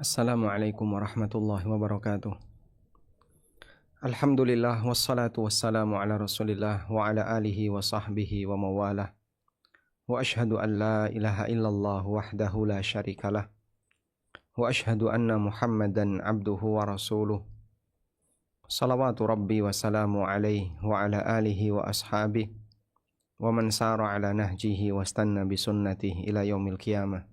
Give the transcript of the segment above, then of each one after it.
Assalamualaikum warahmatullahi wabarakatuh. Alhamdulillah wassalatu wassalamu ala Rasulillah wa ala alihi wa sahbihi wa mawalah. Wa ashhadu an la ilaha illallah wahdahu la syarikalah. Wa ashhadu anna Muhammadan abduhu wa rasuluh. Salawatu rabbi wa salamu alaihi wa ala alihi wa ashabihi wa man sara ala nahjihi wa stanna bi sunnatihi ila yaumil qiyamah.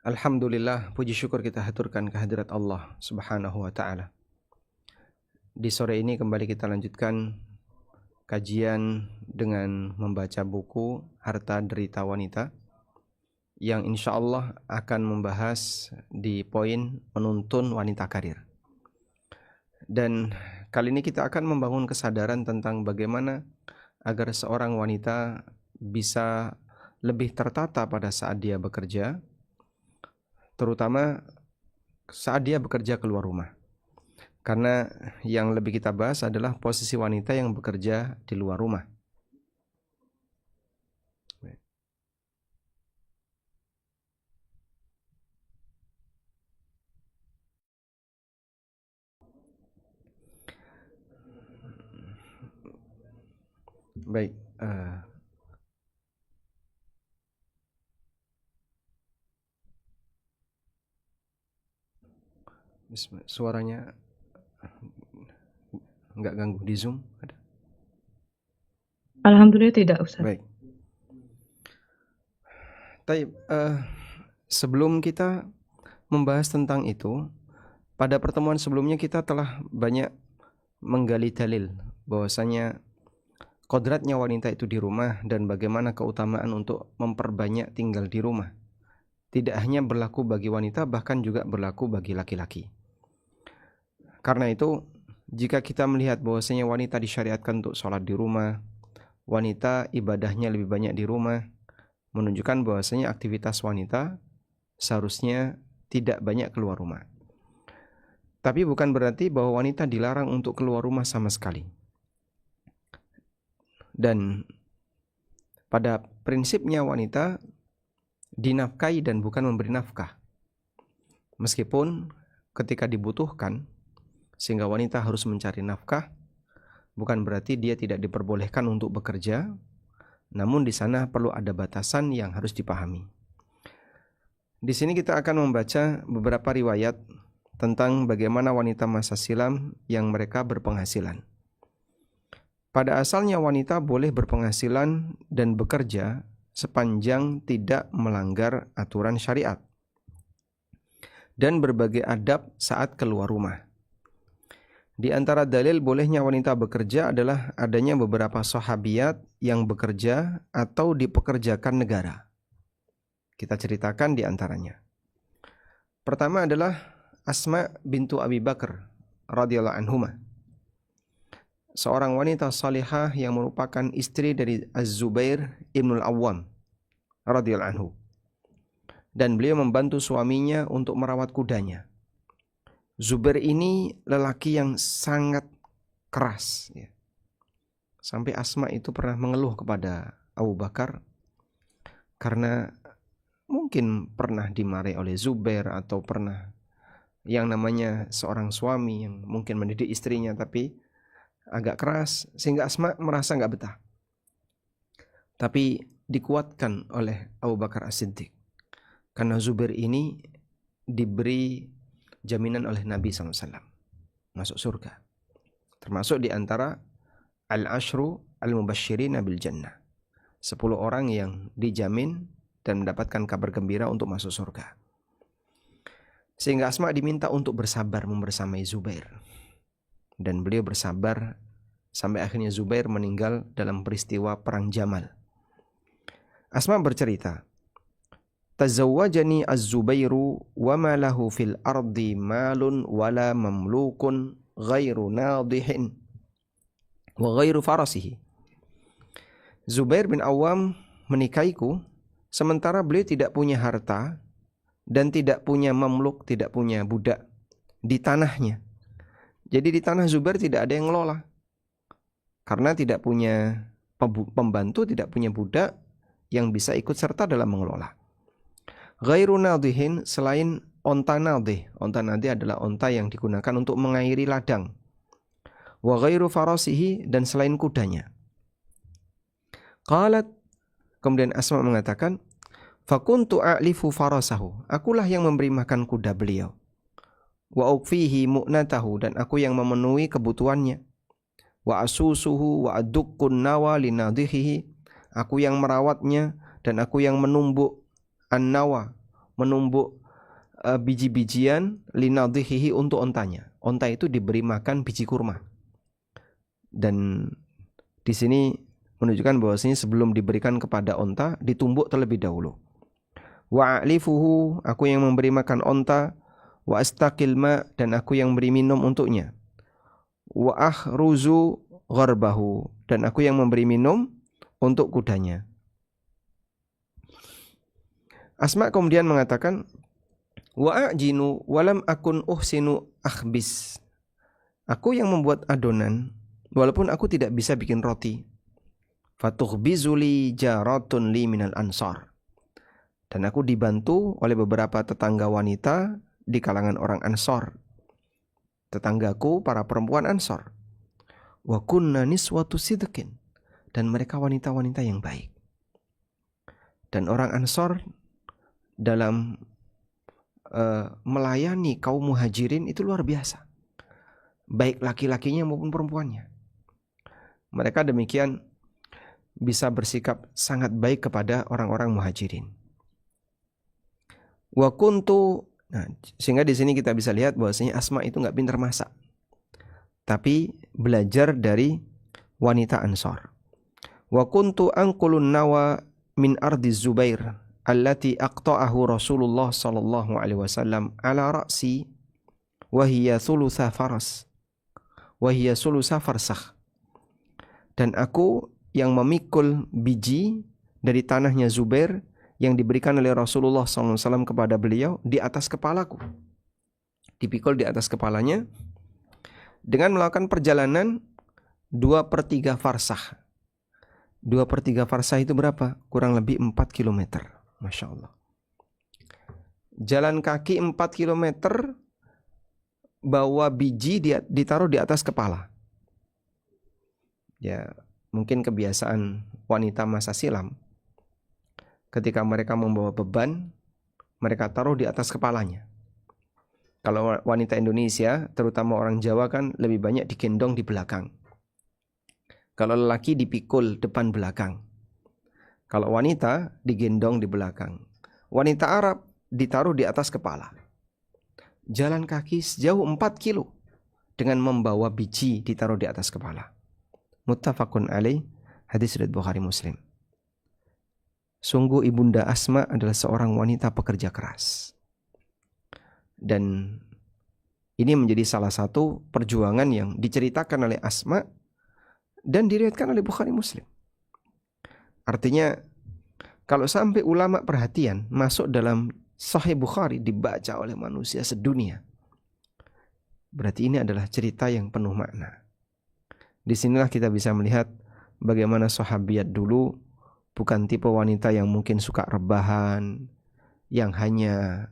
Alhamdulillah, puji syukur kita haturkan kehadirat Allah Subhanahu wa ta'ala. Di sore ini kembali kita lanjutkan kajian dengan membaca buku Harta Derita Wanita yang insya Allah akan membahas di poin menuntun wanita karir. Dan kali ini kita akan membangun kesadaran tentang bagaimana agar seorang wanita bisa lebih tertata pada saat dia bekerja, terutama saat dia bekerja keluar rumah. Karena yang lebih kita bahas adalah posisi wanita yang bekerja di luar rumah. Baik, suaranya nggak ganggu di Zoom? Ada? Alhamdulillah tidak, Ustaz. Baik. Sebelum kita membahas tentang itu, pada pertemuan sebelumnya kita telah banyak menggali dalil bahwasanya kodratnya wanita itu di rumah dan bagaimana keutamaan untuk memperbanyak tinggal di rumah. Tidak hanya berlaku bagi wanita, bahkan juga berlaku bagi laki-laki. Karena itu, jika kita melihat bahwasanya wanita disyariatkan untuk sholat di rumah, wanita ibadahnya lebih banyak di rumah, menunjukkan bahwasanya aktivitas wanita seharusnya tidak banyak keluar rumah. Tapi bukan berarti bahwa wanita dilarang untuk keluar rumah sama sekali. Dan pada prinsipnya wanita dinafkahi dan bukan memberi nafkah. Meskipun ketika dibutuhkan, sehingga wanita harus mencari nafkah, bukan berarti dia tidak diperbolehkan untuk bekerja, namun di sana perlu ada batasan yang harus dipahami. Di sini kita akan membaca beberapa riwayat tentang bagaimana wanita masa silam yang mereka berpenghasilan. Pada asalnya wanita boleh berpenghasilan dan bekerja sepanjang tidak melanggar aturan syariat dan berbagai adab saat keluar rumah. Di antara dalil bolehnya wanita bekerja adalah adanya beberapa sahabiyat yang bekerja atau dipekerjakan negara. Kita ceritakan di antaranya. Pertama adalah Asma bintu Abi Bakar radhiyallahu anhuma. Seorang wanita salihah yang merupakan istri dari Az-Zubair ibnul Awwam radhiyallahu anhu. Dan beliau membantu suaminya untuk merawat kudanya. Zubair ini lelaki yang sangat keras, ya. Sampai Asma itu pernah mengeluh kepada Abu Bakar karena mungkin pernah dimarahi oleh Zubair atau pernah yang namanya seorang suami yang mungkin mendidik istrinya tapi agak keras sehingga Asma merasa nggak betah. Tapi dikuatkan oleh Abu Bakar As-Siddiq karena Zubair ini diberi jaminan oleh Nabi SAW masuk surga, termasuk di antara al-ashru al-mubashshirina bil jannah, 10 orang yang dijamin dan mendapatkan kabar gembira untuk masuk surga. Sehingga Asma diminta untuk bersabar membersamai Zubair, dan beliau bersabar sampai akhirnya Zubair meninggal dalam peristiwa perang Jamal. Asma bercerita, tazawwajani az-Zubairu wa ma lahu fil ardi malun wala mamlukun ghairu nadihin wa ghairu farasihi. Zubair bin Awam menikahiku sementara beliau tidak punya harta dan tidak punya mamluk, tidak punya budak di tanahnya. Jadi di tanah Zubair tidak ada yang ngelola. Karena tidak punya pembantu, tidak punya budak yang bisa ikut serta dalam mengelola. Ghairu nadhihin, selain onta nadhih. Onta nadhih adalah onta yang digunakan untuk mengairi ladang. Wa ghairu farasihi, dan selain kudanya. Qalat, kemudian Asma mengatakan, fakuntu a'lifu farasahu, akulah yang memberi makan kuda beliau. Wa ukfihi mu'natahu, dan aku yang memenuhi kebutuhannya. Wa asusuhu wa adukkun nawa linadhihi, aku yang merawatnya dan aku yang menumbuk an-nawa, menumbuk biji-bijian linadhihi untuk ontanya. Onta itu diberi makan biji kurma. Dan di sini menunjukkan bahwasanya sebelum diberikan kepada onta ditumbuk terlebih dahulu. Wa a'lifuhu, aku yang memberi makan onta. Wa astaqil ma, dan aku yang beri minum untuknya. Wa ahruzu gharbahu, dan aku yang memberi minum untuk kudanya. Asma kemudian mengatakan, wa a'jinu walam akun uhsinu akhbis, aku yang membuat adonan walaupun aku tidak bisa bikin roti. Fatukhbizuli jaratun li minal ansar, dan aku dibantu oleh beberapa tetangga wanita di kalangan orang Ansor, tetanggaku para perempuan Ansor. Wa kunna niswatu sidqin, dan mereka wanita-wanita yang baik. Dan orang Ansor dalam melayani kaum muhajirin itu luar biasa, baik laki-lakinya maupun perempuannya. Mereka demikian bisa bersikap sangat baik kepada orang-orang muhajirin. Wa kuntu, nah, sehingga di sini kita bisa lihat bahwasanya Asma itu nggak pintar masak, tapi belajar dari wanita Ansor. Wa kuntu anqulun nawa min ardi Zubair allati aqta'ahu Rasulullah sallallahu alaihi wasallam ala ra'si wa hiya thulutha faras wa hiya thulutha farsakh. Dan aku yang memikul biji dari tanahnya Zubair yang diberikan oleh Rasulullah SAW kepada beliau di atas kepalaku. Dipikul di atas kepalanya dengan melakukan perjalanan 2/3 farsakh. 2/3 farsakh itu berapa? Kurang lebih 4 km. Masya Allah. Jalan kaki 4 km, bawa biji ditaruh di atas kepala. Ya, mungkin kebiasaan wanita masa silam. Ketika mereka membawa beban, mereka taruh di atas kepalanya. Kalau wanita Indonesia, terutama orang Jawa kan lebih banyak digendong di belakang. Kalau lelaki dipikul depan belakang. Kalau wanita digendong di belakang. Wanita Arab ditaruh di atas kepala. Jalan kaki sejauh 4 kilo dengan membawa biji ditaruh di atas kepala. Muttafaqun alaih, hadis riwayat Bukhari Muslim. Sungguh Ibunda Asma adalah seorang wanita pekerja keras. Dan ini menjadi salah satu perjuangan yang diceritakan oleh Asma dan diriwayatkan oleh Bukhari Muslim. Artinya kalau sampai ulama perhatian masuk dalam Sahih Bukhari dibaca oleh manusia sedunia, berarti ini adalah cerita yang penuh makna. Disinilah kita bisa melihat bagaimana sahabiat dulu bukan tipe wanita yang mungkin suka rebahan, yang hanya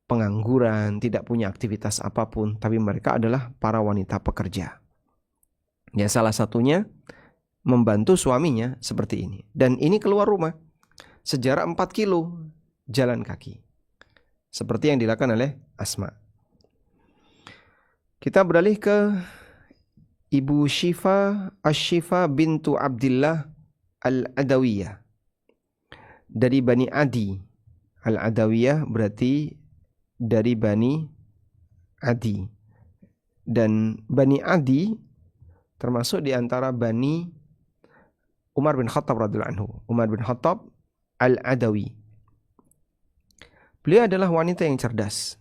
pengangguran, tidak punya aktivitas apapun, tapi mereka adalah para wanita pekerja. Ya, salah satunya membantu suaminya seperti ini. Dan ini keluar rumah sejarak 4 kilo jalan kaki. Seperti yang dilakukan oleh Asma. Kita beralih ke Ibu Syifa Asy-Syifa bintu Abdillah Al-Adawiyah dari Bani Adi. Al-Adawiyah berarti dari Bani Adi. Dan Bani Adi termasuk di antara Bani Umar bin Khattab radhiyallahu anhu. Umar bin Khattab Al-Adawi. Beliau adalah wanita yang cerdas.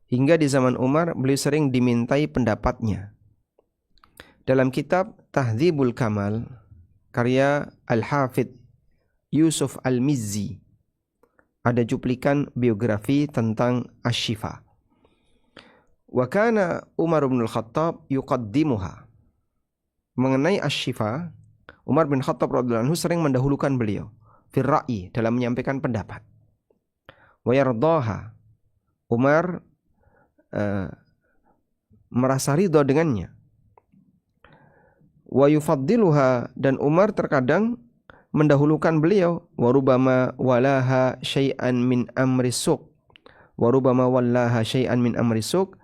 Hingga di zaman Umar beliau sering dimintai pendapatnya. Dalam kitab Tahdzibul Kamal karya Al-Hafidh Yusuf Al-Mizzi ada cuplikan biografi tentang Asy-Syifa. Wa kana Umar bin Khattab yuqaddimuha. Mengenai Asy-Syifa, Umar bin Khattab radhiyallahu anhu sering mendahulukan beliau fir ra'i, dalam menyampaikan pendapat. wa yardaha. Umar merasa ridha dengannya. Wa yufaddiluha, dan Umar terkadang mendahulukan beliau. Wa rubama walaha syai'an min amri suq. Wa rubama wallaha syai'an min amri suq,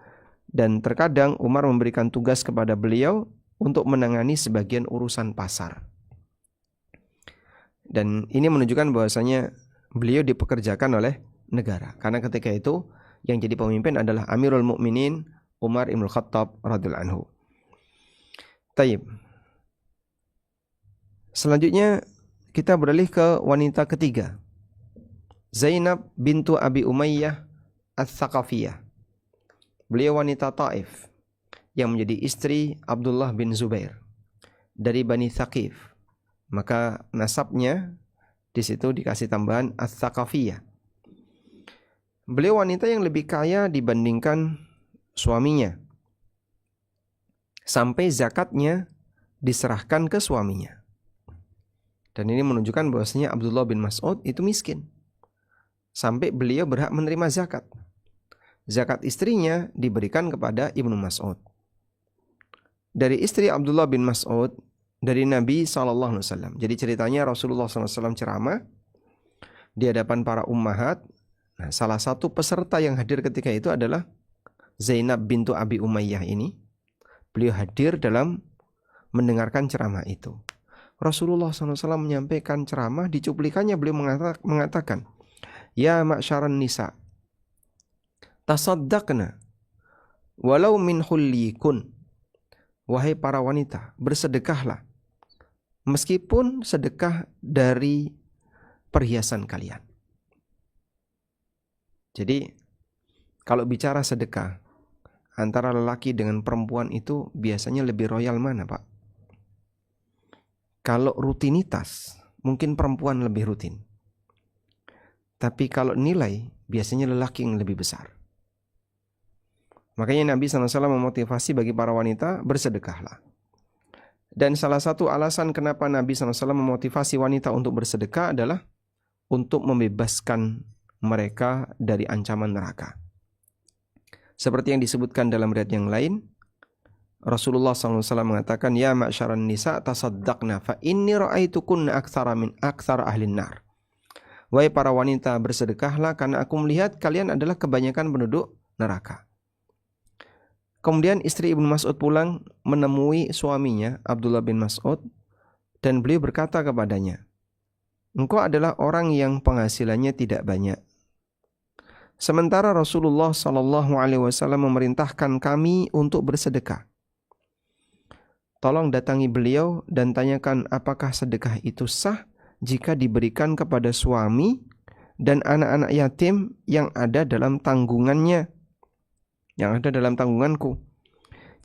dan terkadang Umar memberikan tugas kepada beliau untuk menangani sebagian urusan pasar. Dan ini menunjukkan bahwasanya beliau dipekerjakan oleh negara. Karena ketika itu yang jadi pemimpin adalah Amirul Mukminin Umar Ibn Khattab radhiyallahu anhu. Taib. Selanjutnya kita beralih ke wanita ketiga, Zainab bintu Abi Umayyah Ats-Tsaqafiyah. Beliau wanita Taif yang menjadi istri Abdullah bin Zubair dari Bani Thaqif. Maka nasabnya di situ dikasih tambahan Ats-Tsaqafiyah. Beliau wanita yang lebih kaya dibandingkan suaminya, sampai zakatnya diserahkan ke suaminya. Dan ini menunjukkan bahwasanya Abdullah bin Mas'ud itu miskin, sampai beliau berhak menerima zakat. Zakat istrinya diberikan kepada Ibnu Mas'ud. Dari istri Abdullah bin Mas'ud, dari Nabi SAW. Jadi ceritanya Rasulullah SAW ceramah di hadapan para ummahat. Nah, salah satu peserta yang hadir ketika itu adalah Zainab bintu Abi Umayyah ini. Beliau hadir dalam mendengarkan ceramah itu. Rasulullah SAW menyampaikan ceramah, di cuplikannya beliau mengatakan, Ya ma'syaran nisa, tasaddaqna walau min hullikun. Wahai para wanita, bersedekahlah, meskipun sedekah dari perhiasan kalian. Jadi kalau bicara sedekah antara lelaki dengan perempuan itu biasanya lebih royal mana, Pak? Kalau rutinitas mungkin perempuan lebih rutin. Tapi kalau nilai biasanya lelaki yang lebih besar. Makanya Nabi SAW memotivasi bagi para wanita, bersedekahlah. Dan salah satu alasan kenapa Nabi SAW memotivasi wanita untuk bersedekah adalah untuk membebaskan mereka dari ancaman neraka. Seperti yang disebutkan dalam riwayat yang lain, Rasulullah SAW mengatakan, Ya ma'syaran nisa tasaddaqna fa inni ra'aitukunna aktsara ahlin nar. Wahai para wanita, bersedekahlah karena aku melihat kalian adalah kebanyakan penduduk neraka. Kemudian istri Ibnu Mas'ud pulang menemui suaminya Abdullah bin Mas'ud, dan beliau berkata kepadanya, Engkau adalah orang yang penghasilannya tidak banyak. Sementara Rasulullah SAW memerintahkan kami untuk bersedekah. Tolong datangi beliau dan tanyakan apakah sedekah itu sah jika diberikan kepada suami dan anak-anak yatim yang ada dalam tanggungannya, yang ada dalam tanggunganku.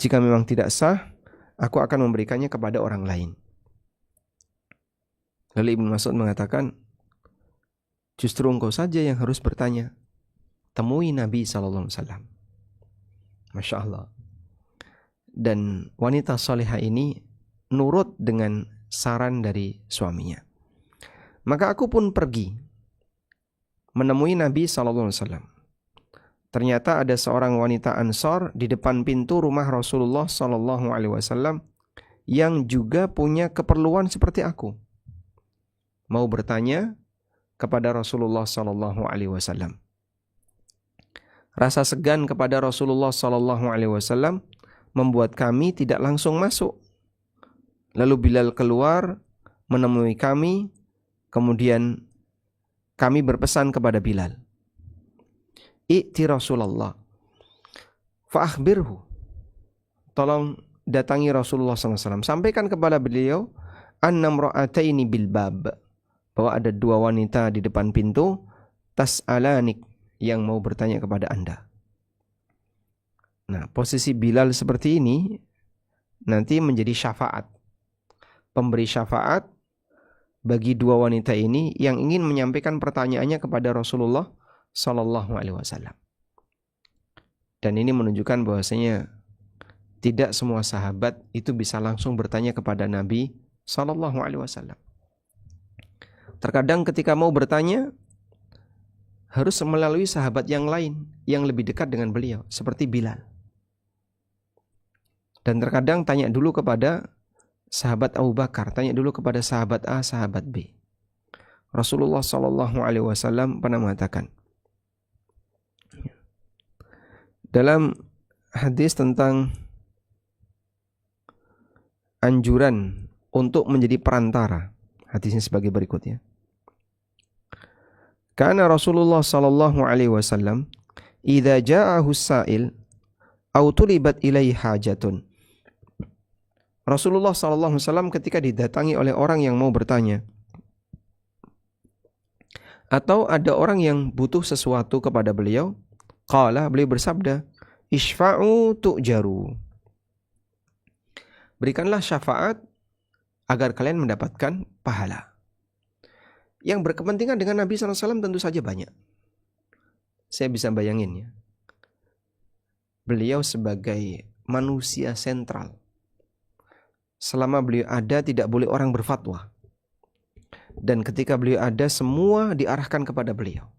Jika memang tidak sah, aku akan memberikannya kepada orang lain. Lalu Ibnu Mas'ud mengatakan, justru engkau saja yang harus bertanya. Temui Nabi SAW. Masya Allah. Dan wanita salihah ini nurut dengan saran dari suaminya. Maka aku pun pergi menemui Nabi SAW. Ternyata ada seorang wanita Ansor di depan pintu rumah Rasulullah SAW yang juga punya keperluan seperti aku. Mau bertanya kepada Rasulullah SAW. Rasa segan kepada Rasulullah SAW membuat kami tidak langsung masuk. Lalu Bilal keluar menemui kami, kemudian kami berpesan kepada Bilal, I'ti Rasulullah fa'akhbirhu. Tolong datangi Rasulullah SAW. Sampaikan kepada beliau, annam ra'ataini bil bab, bahwa ada dua wanita di depan pintu, tas'alanik, yang mau bertanya kepada Anda. Nah, posisi Bilal seperti ini nanti menjadi syafaat, pemberi syafaat bagi dua wanita ini yang ingin menyampaikan pertanyaannya kepada Rasulullah SAW. Dan ini menunjukkan bahwasanya tidak semua sahabat itu bisa langsung bertanya kepada Nabi SAW. Terkadang ketika mau bertanya harus melalui sahabat yang lain yang lebih dekat dengan beliau, seperti Bilal. Dan terkadang tanya dulu kepada sahabat Abu Bakar, tanya dulu kepada sahabat A, sahabat B. Rasulullah SAW pernah mengatakan dalam hadis tentang anjuran untuk menjadi perantara, hadisnya sebagai berikutnya. Karena Rasulullah SAW idza ja'ahu as-sa'il aw tulibat ilaihi hajatun. Rasulullah SAW ketika didatangi oleh orang yang mau bertanya, atau ada orang yang butuh sesuatu kepada beliau, beliau bersabda, Ishfa'u tu'jaru. Berikanlah syafaat agar kalian mendapatkan pahala. Yang berkepentingan dengan Nabi SAW tentu saja banyak. Saya bisa bayangin ya. Beliau sebagai manusia sentral. Selama beliau ada tidak boleh orang berfatwa. Dan ketika beliau ada semua diarahkan kepada beliau.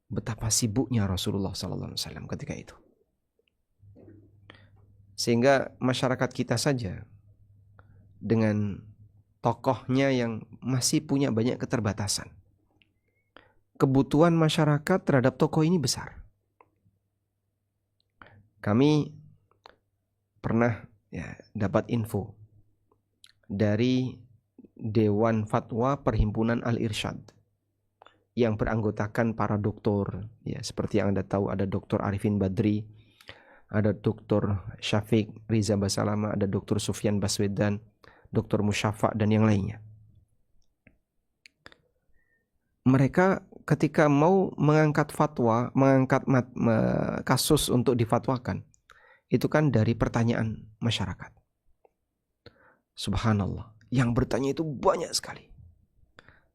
Betapa sibuknya Rasulullah SAW ketika itu. Sehingga masyarakat kita saja dengan tokohnya yang masih punya banyak keterbatasan. Kebutuhan masyarakat terhadap tokoh ini besar. Kami pernah dapat info dari Dewan Fatwa Perhimpunan Al-Irsyad yang beranggotakan para doktor, seperti yang Anda tahu ada Dr. Arifin Badri, ada Dr. Syafiq Riza Basalama, ada Dr. Sufyan Baswedan, Dr. Musyafa dan yang lainnya. Mereka ketika mau mengangkat fatwa, mengangkat kasus untuk difatwakan, itu kan dari pertanyaan masyarakat. Subhanallah, yang bertanya itu banyak sekali.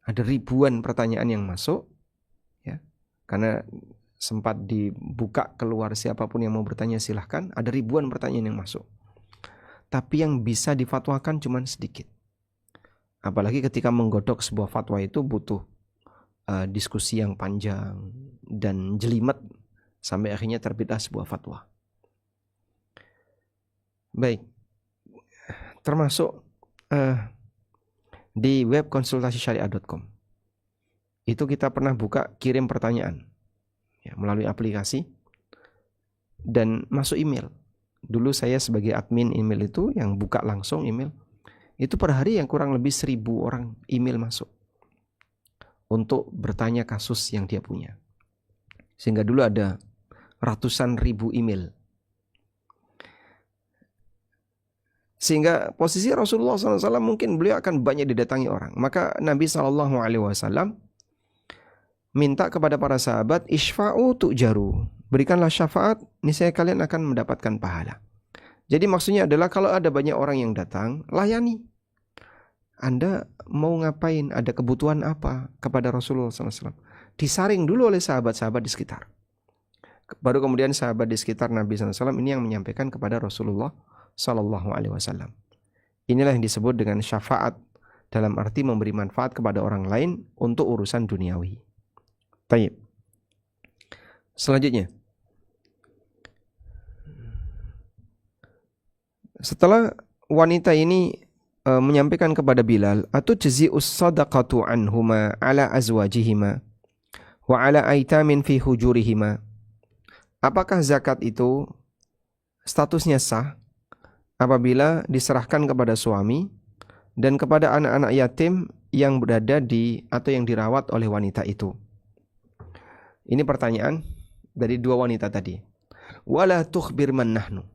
Ada ribuan pertanyaan yang masuk, ya, karena sempat dibuka keluar siapapun yang mau bertanya silahkan. Ada ribuan pertanyaan yang masuk. Tapi yang bisa difatwakan cuma sedikit. Apalagi ketika menggodok sebuah fatwa itu butuh diskusi yang panjang dan jelimet sampai akhirnya terbitlah sebuah fatwa. Baik, termasuk di web konsultasisyariah.com itu kita pernah buka kirim pertanyaan melalui aplikasi dan masuk email. Dulu saya sebagai admin email itu yang buka langsung email, itu per hari yang kurang lebih 1.000 orang email masuk untuk bertanya kasus yang dia punya. Sehingga dulu ada ratusan ribu email. Sehingga posisi Rasulullah SAW mungkin beliau akan banyak didatangi orang. Maka Nabi SAW minta kepada para sahabat, Ishfa'u tu'jaru. Berikanlah syafaat, niscaya kalian akan mendapatkan pahala. Jadi maksudnya adalah kalau ada banyak orang yang datang, layani. Anda mau ngapain? Ada kebutuhan apa kepada Rasulullah SAW? Disaring dulu oleh sahabat-sahabat di sekitar. Baru kemudian sahabat di sekitar Nabi SAW ini yang menyampaikan kepada Rasulullah SAW. Inilah yang disebut dengan syafaat, dalam arti memberi manfaat kepada orang lain untuk urusan duniawi. Baik. Selanjutnya, setelah wanita ini menyampaikan kepada Bilal, atujzi'us sadaqatu anhuma ala azwajihima wa ala aitamin fi hujurihima. Apakah zakat itu statusnya sah apabila diserahkan kepada suami dan kepada anak-anak yatim yang berada di atau yang dirawat oleh wanita itu? Ini pertanyaan dari dua wanita tadi. Wala tukhbir man nahnu.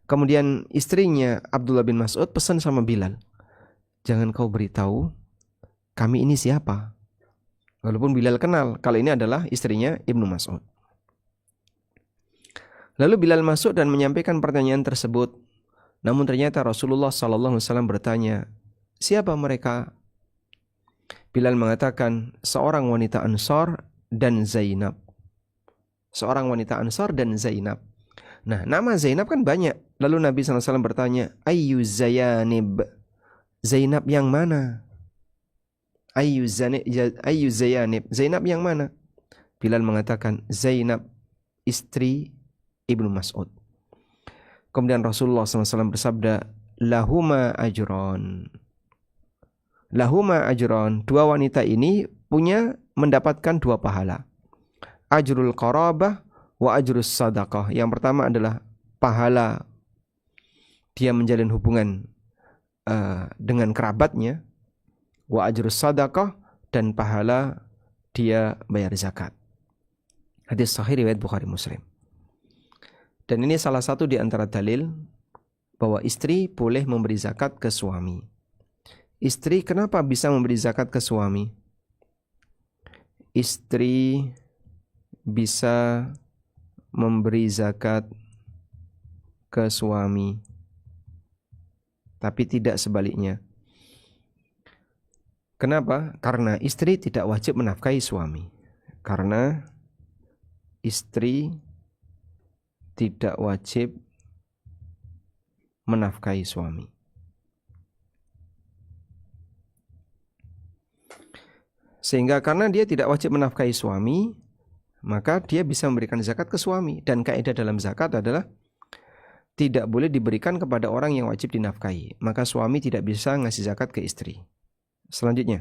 Kemudian istrinya Abdullah bin Mas'ud pesan sama Bilal, jangan kau beritahu kami ini siapa. Walaupun Bilal kenal kalau ini adalah istrinya Ibnu Mas'ud. Lalu Bilal masuk dan menyampaikan pertanyaan tersebut. Namun ternyata Rasulullah SAW bertanya, siapa mereka? Bilal mengatakan, seorang wanita Ansar dan Zainab. Seorang wanita Ansar dan Zainab. Nah, nama Zainab kan banyak. Lalu Nabi SAW bertanya, Ayyu Zayanib? Zainab yang mana? Ayyu Zayanib? Zainab yang mana? Bilal mengatakan Zainab istri Ibnu Mas'ud. Kemudian Rasulullah SAW bersabda, lahuma ajron. Lahuma ajron, dua wanita ini mendapatkan dua pahala. Ajrul qarabah wa ajrus sadaqah. Yang pertama adalah pahala dia menjalin hubungan dengan kerabatnya, wa ajrus sadaqah, dan pahala dia bayar zakat. Hadis sahih riwayat Bukhari Muslim. Dan ini salah satu di antara dalil bahwa istri boleh memberi zakat ke suami. Istri kenapa bisa memberi zakat ke suami? Istri bisa memberi zakat ke suami, tapi tidak sebaliknya. Kenapa? Karena istri tidak wajib menafkahi suami. Karena istri tidak wajib menafkahi suami. Sehingga karena dia tidak wajib menafkahi suami, maka dia bisa memberikan zakat ke suami. Dan kaidah dalam zakat adalah tidak boleh diberikan kepada orang yang wajib dinafkahi. Maka suami tidak bisa ngasih zakat ke istri. Selanjutnya,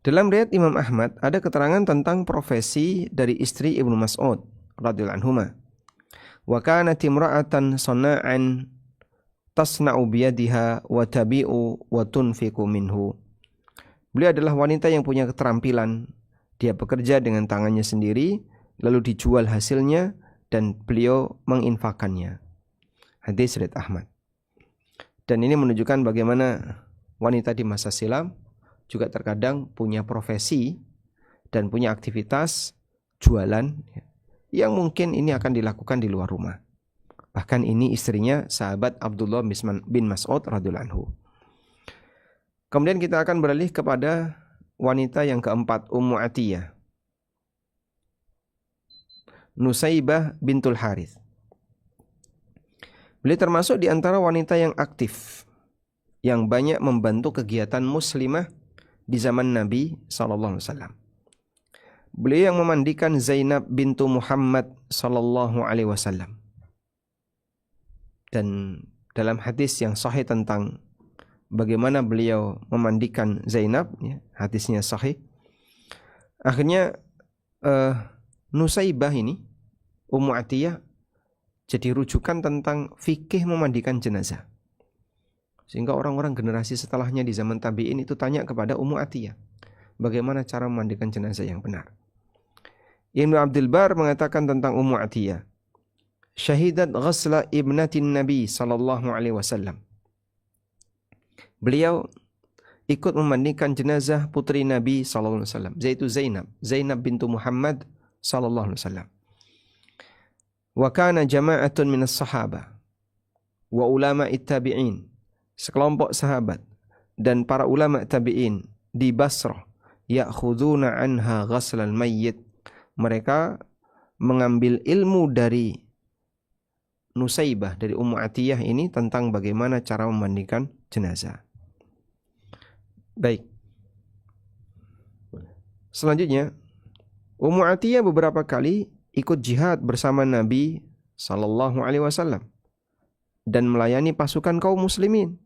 dalam riwayat Imam Ahmad ada keterangan tentang profesi dari istri Ibnu Mas'ud radhiyallahu anhuma. Wa kanat imra'atan sana'an tasna'u biyadiha wa tabi'u wa tunfiqu minhu. Beliau adalah wanita yang punya keterampilan. Dia bekerja dengan tangannya sendiri, lalu dijual hasilnya, dan beliau menginfakannya. Hadis riwayat Ahmad. Dan ini menunjukkan bagaimana wanita di masa silam juga terkadang punya profesi dan punya aktivitas jualan yang mungkin ini akan dilakukan di luar rumah. Bahkan ini istrinya sahabat Abdullah bin Mas'ud radhiyallahu anhu. Kemudian kita akan beralih kepada wanita yang keempat, Ummu Atiyah. Nusaibah bintul Harith. Beliau termasuk di antara wanita yang aktif, yang banyak membantu kegiatan muslimah di zaman Nabi SAW. Beliau yang memandikan Zainab bintu Muhammad SAW. Dan dalam hadis yang sahih tentang bagaimana beliau memandikan Zainab, ya, hadisnya sahih. Akhirnya Nusaibah ini, Ummu Atiyah, jadi rujukan tentang fikih memandikan jenazah. Sehingga orang-orang generasi setelahnya di zaman tabi'in itu tanya kepada Ummu Atiyah, bagaimana cara memandikan jenazah yang benar. Ibnu Abdul Bar mengatakan tentang Ummu Atiyah, syahidat ghasla ibnatin Nabi sallallahu alaihi wasallam. Beliau ikut memandikan jenazah putri Nabi sallallahu alaihi wasallam, yaitu Zainab bintu Muhammad sallallahu alaihi wasallam. Wa kana jama'atun minas sahaba wa ulama'it tabi'in. Sekelompok sahabat dan para ulama tabi'in di Basrah ya'khuduna anha ghaslal mayyit. Mereka mengambil ilmu dari Nusaibah, dari Ummu Atiyah ini tentang bagaimana cara memandikan jenazah. Baik. Selanjutnya, Ummu Atiyah beberapa kali ikut jihad bersama Nabi sallallahu alaihi wasallam dan melayani pasukan kaum muslimin.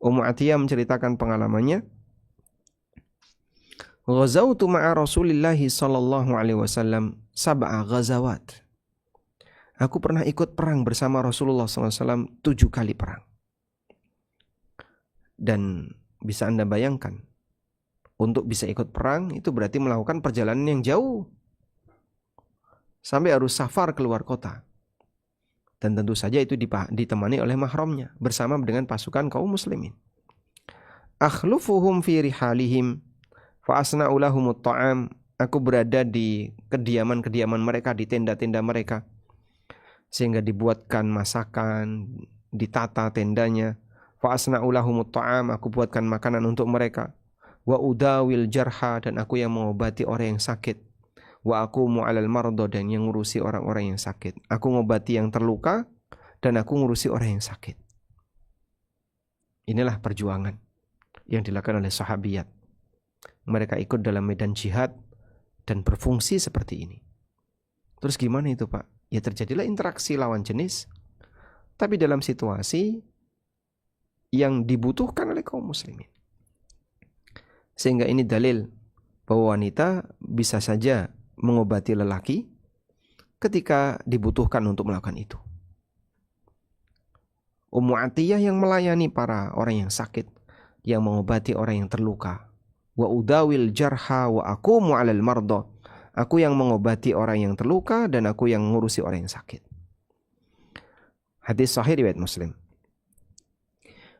Ummu Atiyah menceritakan pengalamannya. Ghazawtu ma'a Rasulillah sallallahu alaihi wasallam sab'a ghazawat. Aku pernah ikut perang bersama Rasulullah SAW 7 kali perang. Dan bisa Anda bayangkan, untuk bisa ikut perang itu berarti melakukan perjalanan yang jauh. Sampai harus safar keluar kota. Dan tentu saja itu ditemani oleh mahramnya bersama dengan pasukan kaum muslimin. Akhlufuhum fi rihalihim fa asna'u lahumut ta'am. Aku berada di kediaman-kediaman mereka, di tenda-tenda mereka, sehingga dibuatkan masakan, ditata tendanya. Fa asna'u lahumut ta'am, aku buatkan makanan untuk mereka. Wa udawil jarha, dan aku yang mengobati orang yang sakit. Wa aqumu 'alal marda, dan yang ngurusi orang-orang yang sakit. Aku mengobati yang terluka dan aku ngurusi orang yang sakit. Inilah perjuangan yang dilakukan oleh sahabiyat. Mereka ikut dalam medan jihad dan berfungsi seperti ini. Terus gimana itu Pak? Ya terjadilah interaksi lawan jenis, tapi dalam situasi yang dibutuhkan oleh kaum muslimin. Sehingga ini dalil bahwa wanita bisa saja mengobati lelaki ketika dibutuhkan untuk melakukan itu. Ummu Atiyah yang melayani para orang yang sakit, yang mengobati orang yang terluka. Wa udawil jarha wa aqumu 'alal marda. Aku yang mengobati orang yang terluka dan aku yang mengurusi orang yang sakit. Hadis sahih riwayat Muslim.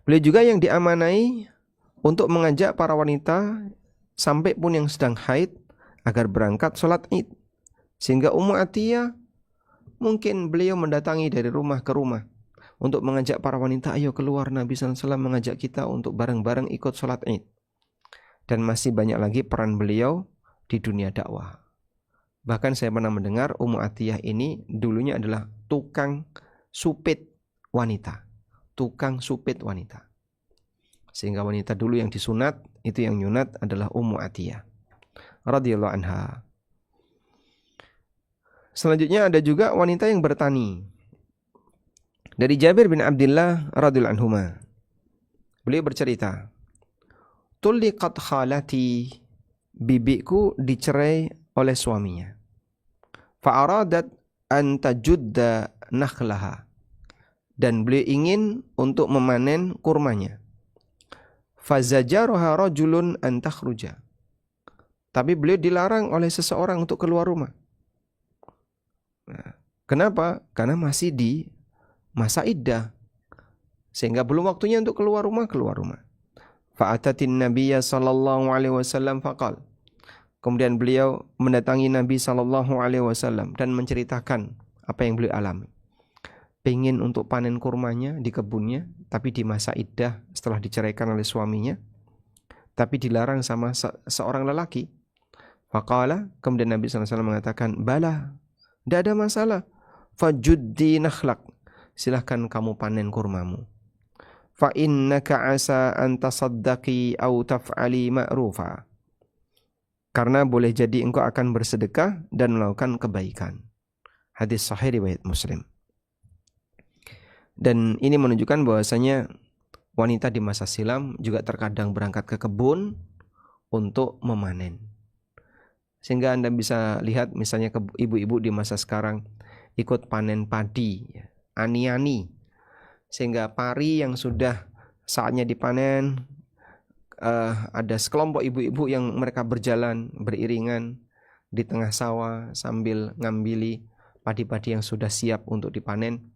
Beliau juga yang diamanai untuk mengajak para wanita sampai pun yang sedang haid agar berangkat sholat Id. Sehingga Ummu Atiyah mungkin beliau mendatangi dari rumah ke rumah untuk mengajak para wanita, ayo keluar, Nabi SAW mengajak kita untuk bareng-bareng ikut sholat Id. Dan masih banyak lagi peran beliau di dunia dakwah. Bahkan saya pernah mendengar Ummu Atiyah ini dulunya adalah tukang supit wanita. Tukang supit wanita. Sehingga wanita dulu yang disunat, itu yang nyunat adalah Ummu Atiyah radhiyallahu anha. Selanjutnya ada juga wanita yang bertani. Dari Jabir bin Abdullah radhiyallahu anhuma. Beliau bercerita, "Tulliqat khalati, bibiku dicerai oleh suaminya. Fa'aradat an tajudda nakhlaha." Dan beliau ingin untuk memanen kurmanya. Fazajaroha rajulun an takhruja. Tapi beliau dilarang oleh seseorang untuk keluar rumah. Nah, kenapa? Karena masih di masa iddah. Sehingga belum waktunya untuk keluar rumah. Fa'atatin Nabiyya sallallahu alaihi wasallam faqal. Kemudian beliau mendatangi Nabi sallallahu alaihi wasallam dan menceritakan apa yang beliau alami. Pengen untuk panen kurmanya di kebunnya, tapi di masa iddah setelah diceraikan oleh suaminya, tapi dilarang sama seorang lelaki. Faqala, kemudian Nabi sallallahu alaihi wasallam mengatakan, "Bala, tidak ada masalah. Fajuddi nakhlak. Silahkan kamu panen kurmamu. Fa innaka asa an tasaddaqi au taf'ali ma'rufa." Karena boleh jadi engkau akan bersedekah dan melakukan kebaikan. Hadis sahih riwayat Muslim. Dan ini menunjukkan bahwasanya wanita di masa silam juga terkadang berangkat ke kebun untuk memanen. Sehingga Anda bisa lihat misalnya ibu-ibu di masa sekarang ikut panen padi, ani-ani. Sehingga pari yang sudah saatnya dipanen, ada sekelompok ibu-ibu yang mereka berjalan beriringan di tengah sawah sambil ngambili padi-padi yang sudah siap untuk dipanen.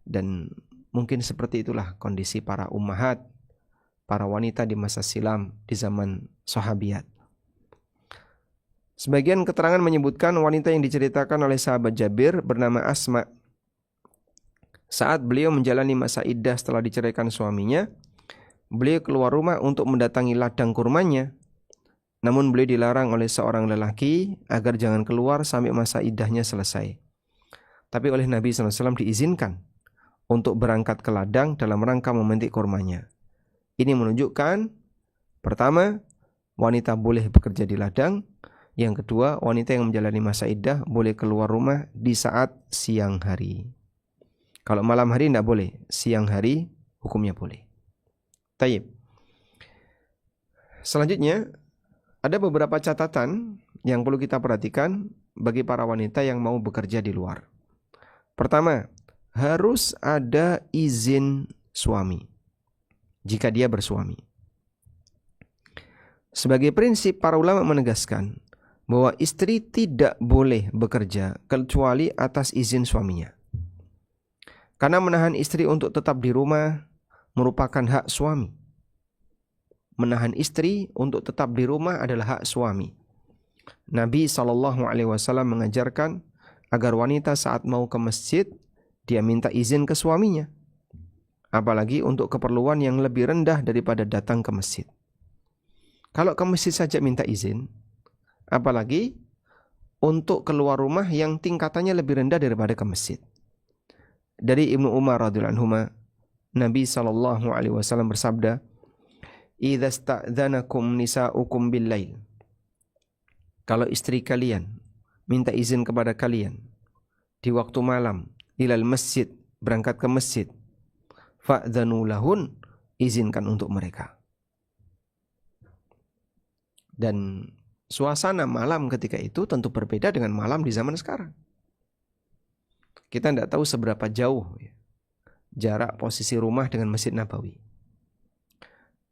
Dan mungkin seperti itulah kondisi para ummahat, para wanita di masa silam di zaman sahabiyat. Sebagian keterangan menyebutkan wanita yang diceritakan oleh sahabat Jabir bernama Asma. Saat beliau menjalani masa iddah setelah diceraikan suaminya, beliau keluar rumah untuk mendatangi ladang kurmanya. Namun beliau dilarang oleh seorang lelaki agar jangan keluar sampai masa iddahnya selesai. Tapi oleh Nabi SAW diizinkan untuk berangkat ke ladang dalam rangka memetik kurmanya. Ini menunjukkan, pertama, wanita boleh bekerja di ladang. Yang kedua, wanita yang menjalani masa iddah boleh keluar rumah di saat siang hari. Kalau malam hari tidak boleh, siang hari hukumnya boleh. Taib. Selanjutnya, ada beberapa catatan yang perlu kita perhatikan bagi para wanita yang mau bekerja di luar. Pertama, harus ada izin suami jika dia bersuami. Sebagai prinsip, para ulama menegaskan bahwa istri tidak boleh bekerja kecuali atas izin suaminya. Karena menahan istri untuk tetap di rumah merupakan hak suami. Menahan istri untuk tetap di rumah adalah hak suami. Nabi SAW mengajarkan agar wanita saat mau ke masjid, dia minta izin ke suaminya. Apalagi untuk keperluan yang lebih rendah daripada datang ke masjid. Kalau ke masjid saja minta izin, apalagi untuk keluar rumah yang tingkatannya lebih rendah daripada ke masjid. Dari Ibnu Umar radhiyallahu anhu, Nabi SAW bersabda, "Idza sta'dzanakum nisa'ukum bil-lail." kalau istri kalian minta izin kepada kalian di waktu malam ilal masjid, berangkat ke masjid, fa'dzanu lahun, izinkan untuk mereka. Dan suasana malam ketika itu tentu berbeda dengan malam di zaman sekarang. Kita tidak tahu seberapa jauh jarak posisi rumah dengan Masjid Nabawi.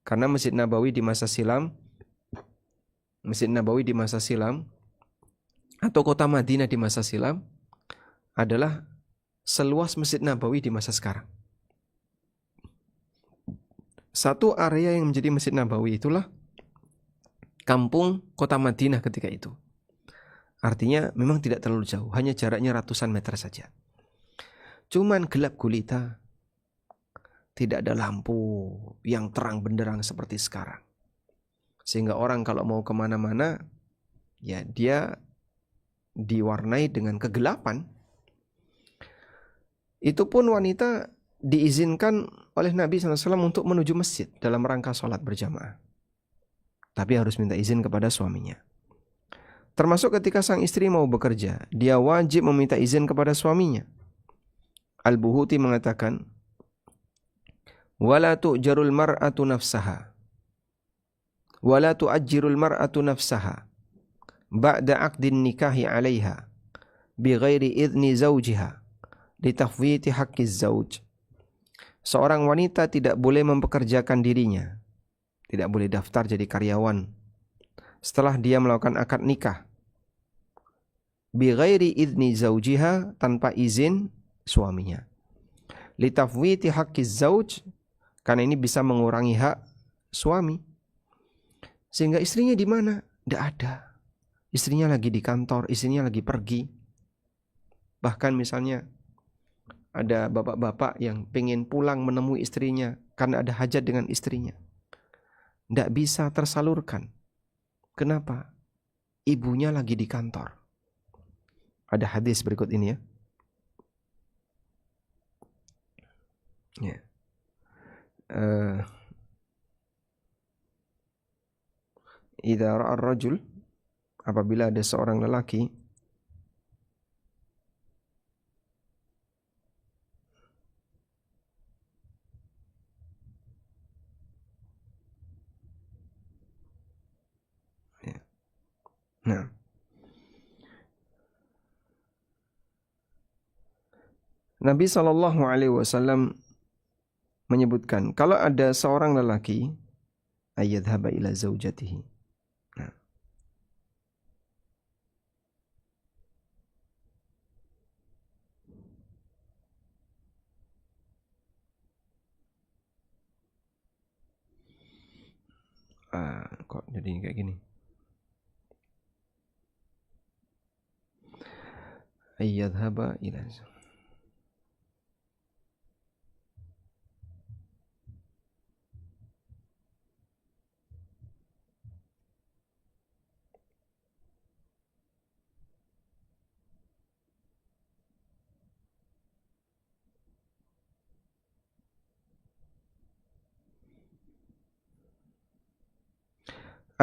Karena Masjid Nabawi di masa silam atau kota Madinah di masa silam adalah seluas Masjid Nabawi di masa sekarang. Satu area yang menjadi Masjid Nabawi itulah kampung kota Madinah ketika itu. Artinya memang tidak terlalu jauh, hanya jaraknya ratusan meter saja. Cuman gelap gulita, tidak ada lampu yang terang benderang seperti sekarang. Sehingga orang kalau mau kemana-mana, ya dia diwarnai dengan kegelapan. Itu pun wanita diizinkan oleh Nabi SAW untuk menuju masjid dalam rangka sholat berjamaah. Tapi harus minta izin kepada suaminya. Termasuk ketika sang istri mau bekerja, dia wajib meminta izin kepada suaminya. Al-Buhuti mengatakan, "Wala tu'jarul mar'atu nafsaha, wala tu'ajjirul mar'atu nafsaha, ba'da 'aqdin nikahi 'alaiha, bighairi idzni zawjiha, litafwiti haqqiz zawj." Seorang wanita tidak boleh mempekerjakan dirinya, tidak boleh daftar jadi karyawan setelah dia melakukan akad nikah, bighairi idzni zawjiha, tanpa izin suaminya, litafwiti haqqiz zawj, karena ini bisa mengurangi hak suami. Sehingga istrinya di mana? Tidak ada. Istrinya lagi di kantor, istrinya lagi pergi. Bahkan misalnya ada bapak-bapak yang pengen pulang menemui istrinya karena ada hajat dengan istrinya, tidak bisa tersalurkan. Kenapa? Ibunya lagi di kantor. Ada hadis berikut ini ya. Idza ra'a ar-rajul, apabila ada seorang lelaki Nabi SAW menyebutkan, kalau ada seorang lelaki ayyadhhaba ila zaujatihi, kok jadi kayak gini, ayyadhhaba ila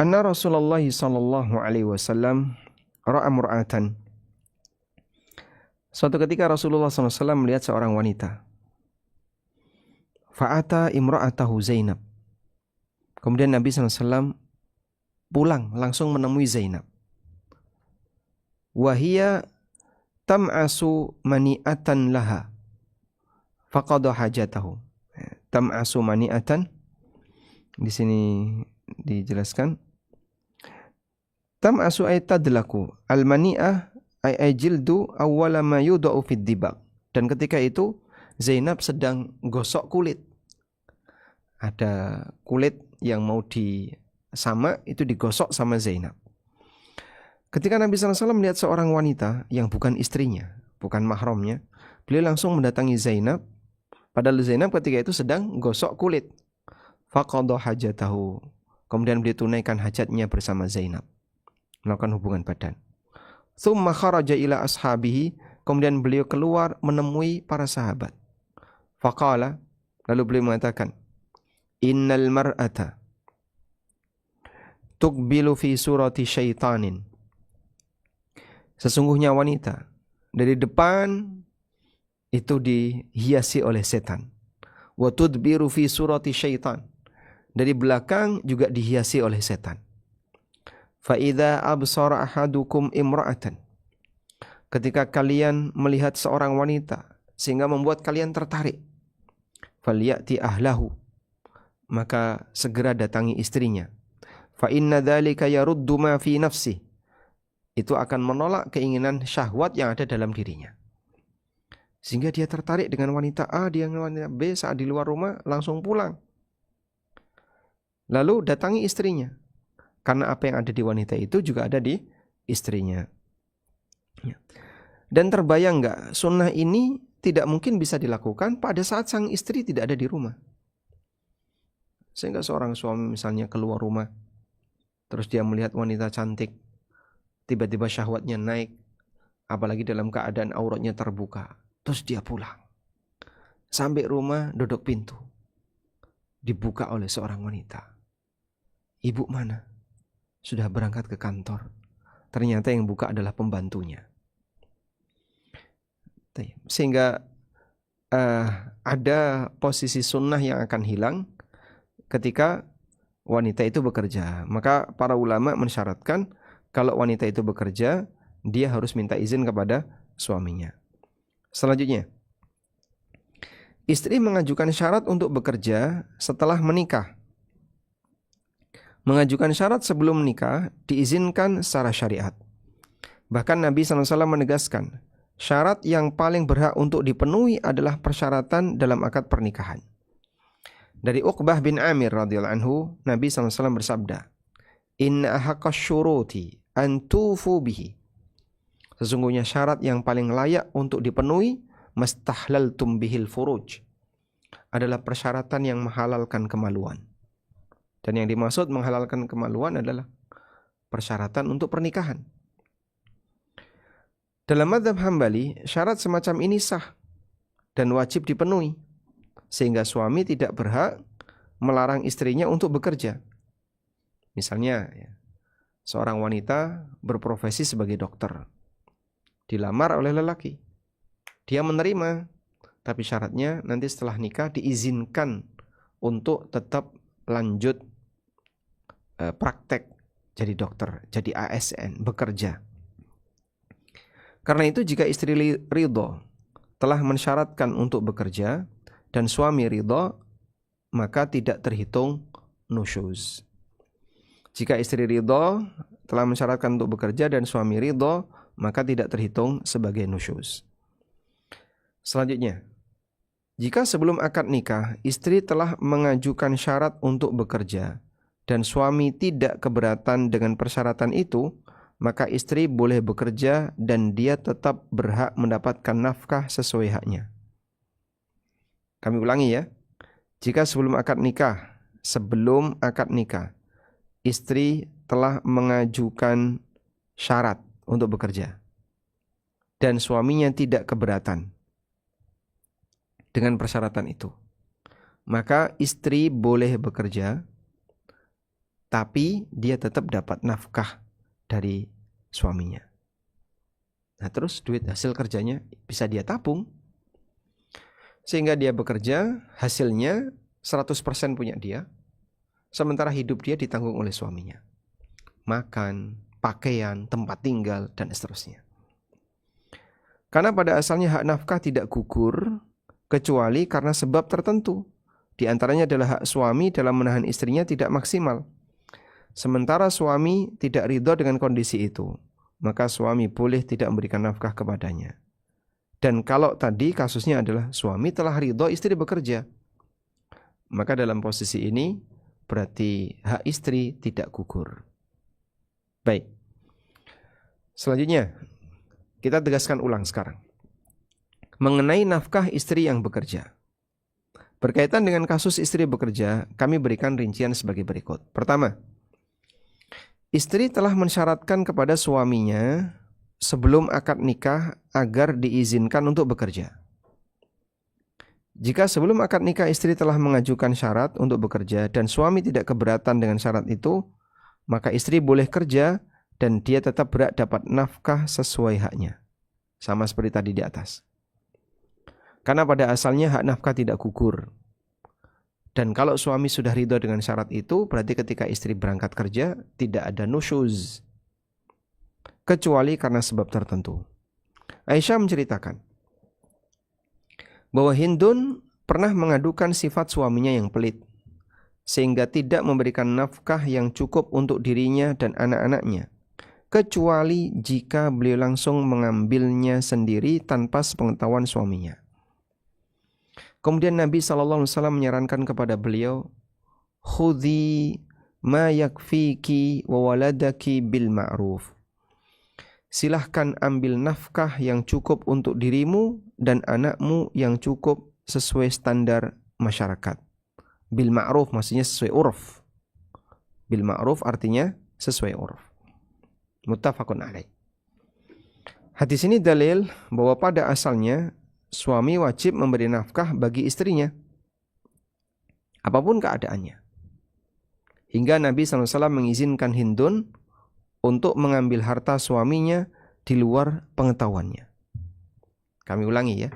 anna Rasulullah sallallahu alaihi wasallam ra'a mur'atan. Suatu ketika Rasulullah SAW melihat seorang wanita. Fa'ata imra'atahu Zainab. Kemudian Nabi SAW pulang langsung menemui Zainab. Wahia tam'asu mani'atan laha, faqada hajatahu. Tam'asu mani'atan, di sini dijelaskan, tam'asu ay tadlaku, al-mani'ah ay jildu awwala ma yudau fid dibaq. Dan ketika itu Zainab sedang gosok kulit. Ada kulit yang mau disamak, itu digosok sama Zainab. Ketika Nabi SAW melihat seorang wanita yang bukan istrinya, bukan mahramnya, beliau langsung mendatangi Zainab. Padahal Zainab ketika itu sedang gosok kulit. Faqadha hajatahu. Kemudian beliau tunaikan hajatnya bersama Zainab, melakukan hubungan badan. Tsumma kharaja ila ashabihi, kemudian beliau keluar menemui para sahabat. Faqala, lalu beliau mengatakan, innal mar'ata tuqbilu fi surati syaitanin Sesungguhnya wanita dari depan itu dihiasi oleh setan. Wa tudbiru fi surati syaitan. Dari belakang juga dihiasi oleh setan. Fa idza absara ahadukum imra'atan. Ketika kalian melihat seorang wanita sehingga membuat kalian tertarik, falyati ahlahu, maka segera datangi istrinya. Fa inna dzalika yaruddu ma fi nafsi. Itu akan menolak keinginan syahwat yang ada dalam dirinya. Sehingga dia tertarik dengan wanita A, dia dengan wanita B, saat di luar rumah langsung pulang. Lalu datangi istrinya. Karena apa yang ada di wanita itu juga ada di istrinya. Dan terbayang nggak, sunnah ini tidak mungkin bisa dilakukan pada saat sang istri tidak ada di rumah. Sehingga seorang suami misalnya keluar rumah, terus dia melihat wanita cantik, tiba-tiba syahwatnya naik, apalagi dalam keadaan auratnya terbuka, terus dia pulang. Sampai rumah, duduk pintu, dibuka oleh seorang wanita. Ibu mana? Sudah berangkat ke kantor. Ternyata yang buka adalah pembantunya. Sehingga ada posisi sunnah yang akan hilang ketika wanita itu bekerja. Maka para ulama mensyaratkan kalau wanita itu bekerja, dia harus minta izin kepada suaminya. Selanjutnya, istri mengajukan syarat untuk bekerja setelah menikah. Mengajukan syarat sebelum menikah diizinkan secara syariat. Bahkan Nabi SAW menegaskan, syarat yang paling berhak untuk dipenuhi adalah persyaratan dalam akad pernikahan. Dari Uqbah bin Amir radhiyallahu anhu, Nabi SAW bersabda, Inna ahaqas syuruti antufu bihi. Sesungguhnya syarat yang paling layak untuk dipenuhi mastahlaltum bihil furuj adalah persyaratan yang menghalalkan kemaluan. Dan yang dimaksud menghalalkan kemaluan adalah persyaratan untuk pernikahan. Dalam mazhab Hambali, syarat semacam ini sah dan wajib dipenuhi, sehingga suami tidak berhak melarang istrinya untuk bekerja. Misalnya, seorang wanita berprofesi sebagai dokter, dilamar oleh lelaki. Dia menerima, tapi syaratnya nanti setelah nikah diizinkan untuk tetap lanjut praktek jadi dokter, jadi ASN, bekerja. Karena itu jika istri ridho telah mensyaratkan untuk bekerja dan suami ridho, maka tidak terhitung nusyuz. Jika istri ridho telah mensyaratkan untuk bekerja dan suami ridho, maka tidak terhitung sebagai nusyuz. Selanjutnya, jika sebelum akad nikah istri telah mengajukan syarat untuk bekerja dan suami tidak keberatan dengan persyaratan itu, maka istri boleh bekerja dan dia tetap berhak mendapatkan nafkah sesuai haknya. Kami ulangi ya. Jika sebelum akad nikah, istri telah mengajukan syarat untuk bekerja dan suaminya tidak keberatan dengan persyaratan itu, maka istri boleh bekerja, tapi dia tetap dapat nafkah dari suaminya. Nah, terus duit hasil kerjanya bisa dia tabung, sehingga dia bekerja, hasilnya 100% punya dia, sementara hidup dia ditanggung oleh suaminya. Makan, pakaian, tempat tinggal, dan seterusnya. Karena pada asalnya hak nafkah tidak gugur, kecuali karena sebab tertentu. Di antaranya adalah hak suami dalam menahan istrinya tidak maksimal. Sementara suami tidak ridho dengan kondisi itu, maka suami boleh tidak memberikan nafkah kepadanya. Dan kalau tadi kasusnya adalah suami telah ridho istri bekerja, maka dalam posisi ini berarti hak istri tidak gugur. Baik. Selanjutnya, kita tegaskan ulang sekarang. Mengenai nafkah istri yang bekerja. Berkaitan dengan kasus istri bekerja, kami berikan rincian sebagai berikut. Pertama, istri telah mensyaratkan kepada suaminya sebelum akad nikah agar diizinkan untuk bekerja. Jika sebelum akad nikah istri telah mengajukan syarat untuk bekerja dan suami tidak keberatan dengan syarat itu, maka istri boleh kerja dan dia tetap berhak dapat nafkah sesuai haknya. Sama seperti tadi di atas. Karena pada asalnya hak nafkah tidak gugur. Dan kalau suami sudah ridho dengan syarat itu, berarti ketika istri berangkat kerja tidak ada nusyuz, kecuali karena sebab tertentu. Aisyah menceritakan bahwa Hindun pernah mengadukan sifat suaminya yang pelit, sehingga tidak memberikan nafkah yang cukup untuk dirinya dan anak-anaknya, kecuali jika beliau langsung mengambilnya sendiri tanpa sepengetahuan suaminya. Kemudian Nabi SAW menyarankan kepada beliau, khudhi ma yakfiki wa waladaki bil ma'ruf. Silahkan ambil nafkah yang cukup untuk dirimu dan anakmu yang cukup sesuai standar masyarakat. Bil ma'ruf maksudnya sesuai urf. Bil ma'ruf artinya sesuai urf. Muttafaqun alaih. Hadis ini dalil bahwa pada asalnya suami wajib memberi nafkah bagi istrinya, apapun keadaannya. Hingga Nabi SAW mengizinkan Hindun untuk mengambil harta suaminya di luar pengetahuannya. Kami ulangi ya.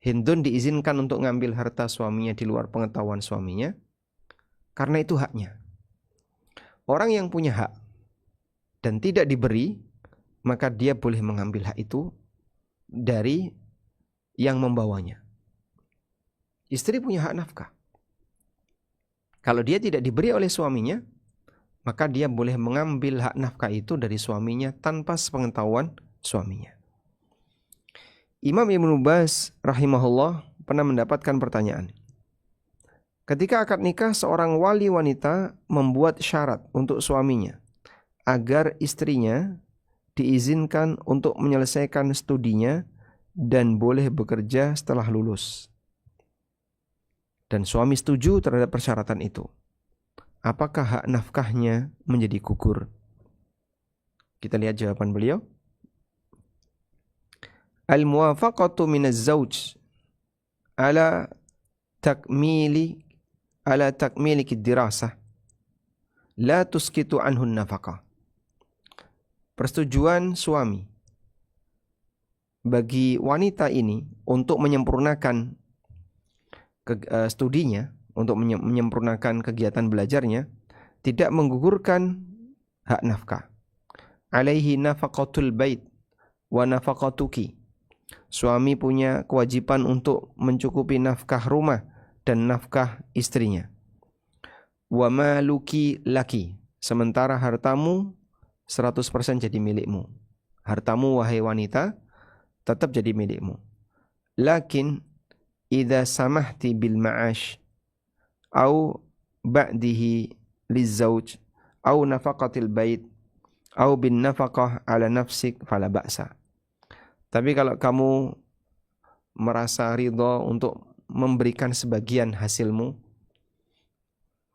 Hindun diizinkan untuk mengambil harta suaminya di luar pengetahuan suaminya, karena itu haknya. Orang yang punya hak dan tidak diberi, maka dia boleh mengambil hak itu dari yang membawanya. Istri punya hak nafkah. Kalau dia tidak diberi oleh suaminya, maka dia boleh mengambil hak nafkah itu dari suaminya tanpa sepengetahuan suaminya. Imam Ibnu Baz rahimahullah pernah mendapatkan pertanyaan. Ketika akad nikah, seorang wali wanita membuat syarat untuk suaminya agar istrinya diizinkan untuk menyelesaikan studinya dan boleh bekerja setelah lulus. Dan suami setuju terhadap persyaratan itu. Apakah hak nafkahnya menjadi gugur? Kita lihat jawaban beliau. Al-muwafaqatu minaz zawj ala takmili dirasah la tuskitu anhu nafaqah. Persetujuan suami bagi wanita ini untuk menyempurnakan studinya, untuk menyempurnakan kegiatan belajarnya, tidak menggugurkan hak nafkah. Alaihi nafaqatul bait wa nafaqatuki. Suami punya kewajiban untuk mencukupi nafkah rumah dan nafkah istrinya. Wa maluki laki. Sementara hartamu 100% jadi milikmu. Hartamu wahai wanita tetap jadi milikmu. Lakin idza samahti bil ma'ash au ba'dihi lizauj au nafaqatil bait au bin nafaqah ala nafsik fala ba'sa. Tapi kalau kamu merasa ridha untuk memberikan sebagian hasilmu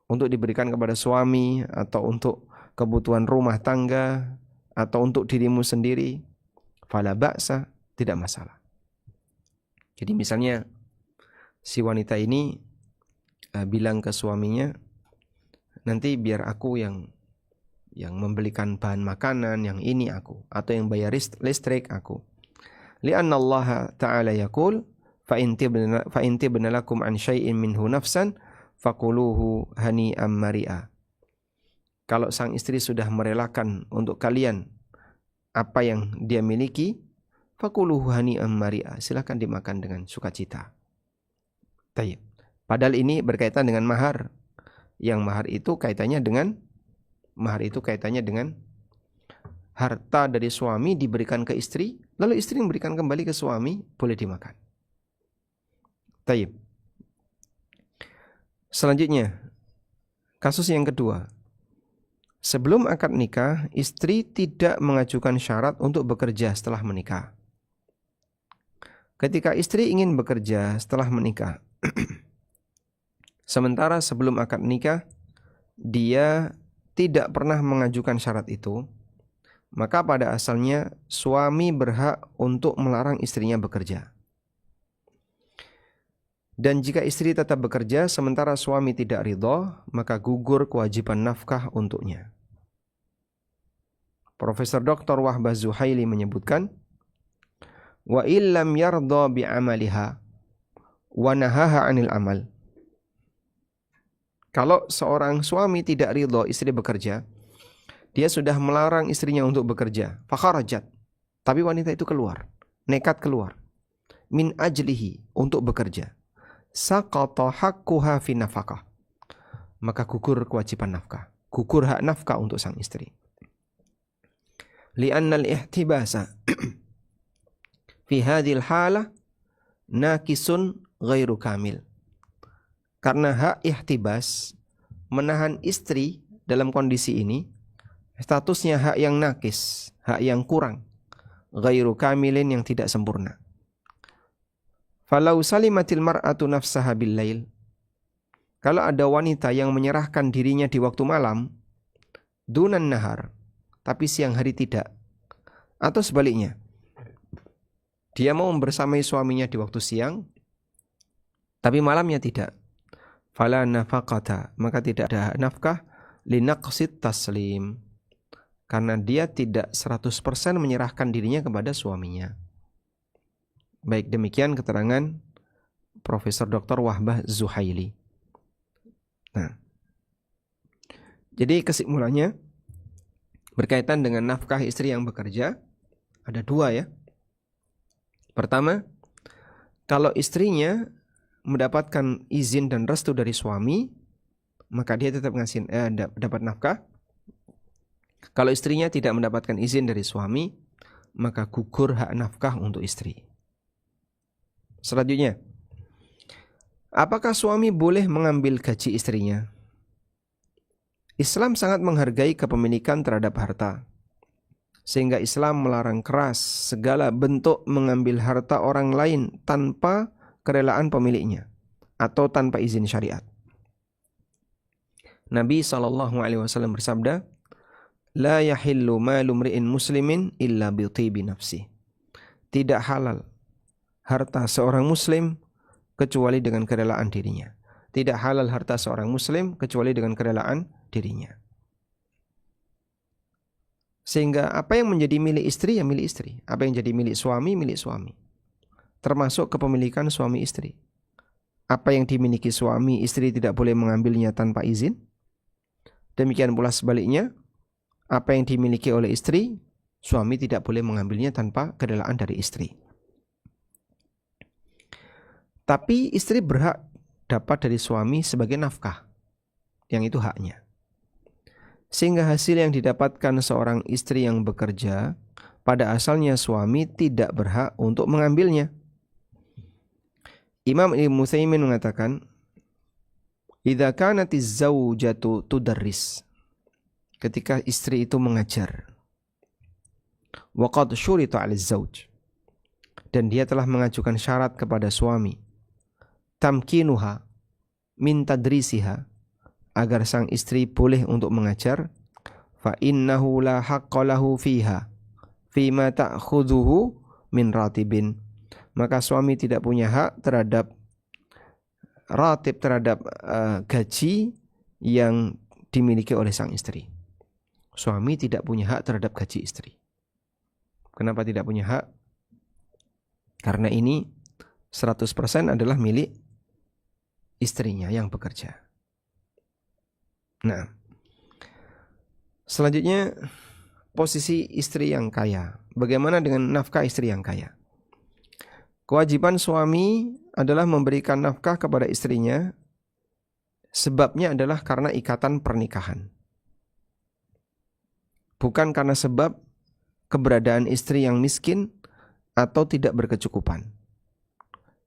untuk diberikan kepada suami atau untuk kebutuhan rumah tangga atau untuk dirimu sendiri, fala ba'sa, tidak masalah. Jadi misalnya si wanita ini bilang ke suaminya, nanti biar aku yang membelikan bahan makanan, yang ini aku, atau yang bayar listrik aku. Li'anna Allah Ta'ala yaqul fa in tibna lakum an syai'in minhu nafsan faquluhu hani'am mari'a. Kalau sang istri sudah merelakan untuk kalian apa yang dia miliki, faquluhu hani'am mari'a, silakan dimakan dengan sukacita. Tayyib. Padahal ini berkaitan dengan mahar. Yang mahar itu kaitannya dengan harta dari suami diberikan ke istri, lalu istri memberikan kembali ke suami, boleh dimakan. Tayyib. Selanjutnya, kasus yang kedua. Sebelum akad nikah, istri tidak mengajukan syarat untuk bekerja setelah menikah. Ketika istri ingin bekerja setelah menikah, sementara sebelum akad nikah, dia tidak pernah mengajukan syarat itu, maka pada asalnya suami berhak untuk melarang istrinya bekerja. Dan jika istri tetap bekerja sementara suami tidak ridha, maka gugur kewajiban nafkah untuknya. Profesor Dr. Wahbah Zuhaili menyebutkan, wa illam yardha bi amaliha wa nahaha 'anil amal. Kalau seorang suami tidak ridho istri bekerja, dia sudah melarang istrinya untuk bekerja, fakharajat, tapi wanita itu keluar, nekat keluar, min ajlihi, untuk bekerja, saqata haqquha fi nafaqah, maka gugur kewajiban nafkah, gugur hak nafkah untuk sang istri. Li'anna al-ihtibasa fi hadhil halah naqisun ghairu kamil. Karena hak ihtibas, menahan istri dalam kondisi ini, statusnya hak yang nakis, hak yang kurang, ghairu kamilin, yang tidak sempurna. Falau salimatil mar'atu nafsaha bil lail, kalau ada wanita yang menyerahkan dirinya di waktu malam, dunan nahar, tapi siang hari tidak, atau sebaliknya, dia mau bersamai suaminya di waktu siang, tapi malamnya tidak, fala nafaqata, maka tidak ada nafkah, linaqsit taslim, karena dia tidak 100% menyerahkan dirinya kepada suaminya. Baik, demikian keterangan Profesor Dr. Wahbah Zuhaili. Nah, jadi kesimpulannya berkaitan dengan nafkah istri yang bekerja ada dua ya. Pertama, kalau istrinya mendapatkan izin dan restu dari suami, maka dia tetap dapat nafkah. Kalau istrinya tidak mendapatkan izin dari suami, maka gugur hak nafkah untuk istri. Selanjutnya, apakah suami boleh mengambil gaji istrinya? Islam sangat menghargai kepemilikan terhadap harta, sehingga Islam melarang keras segala bentuk mengambil harta orang lain tanpa kerelaan pemiliknya atau tanpa izin syariat. Nabi SAW bersabda, la yahillu malu mri'in muslimin illa bi tibi nafsi. Tidak halal harta seorang muslim kecuali dengan kerelaan dirinya. Tidak halal harta seorang muslim kecuali dengan kerelaan dirinya. Sehingga apa yang menjadi milik istri ya milik istri, apa yang jadi milik suami, termasuk kepemilikan suami istri. Apa yang dimiliki suami, istri tidak boleh mengambilnya tanpa izin. Demikian pula sebaliknya, apa yang dimiliki oleh istri, suami tidak boleh mengambilnya tanpa kerelaan dari istri. Tapi istri berhak dapat dari suami sebagai nafkah, yang itu haknya. Sehingga hasil yang didapatkan seorang istri yang bekerja, pada asalnya suami tidak berhak untuk mengambilnya. Imam Ibnu Utsaimin mengatakan, idza kanatiz zaujatu tudarris, ketika istri itu mengajar, wa qad syurita 'alaz zauj, dan dia telah mengajukan syarat kepada suami, tamkinuha min tadrisiha, agar sang istri boleh untuk mengajar, fa innahu la haqqa lahu fiha fima ta'khudhuhu min ratibin, maka suami tidak punya hak terhadap ratib, terhadap gaji yang dimiliki oleh sang istri. Suami tidak punya hak terhadap gaji istri. Kenapa tidak punya hak? Karena ini 100% adalah milik istrinya yang bekerja. Nah, selanjutnya posisi istri yang kaya. Bagaimana dengan nafkah istri yang kaya? Kewajiban suami adalah memberikan nafkah kepada istrinya. Sebabnya adalah karena ikatan pernikahan, bukan karena sebab keberadaan istri yang miskin atau tidak berkecukupan.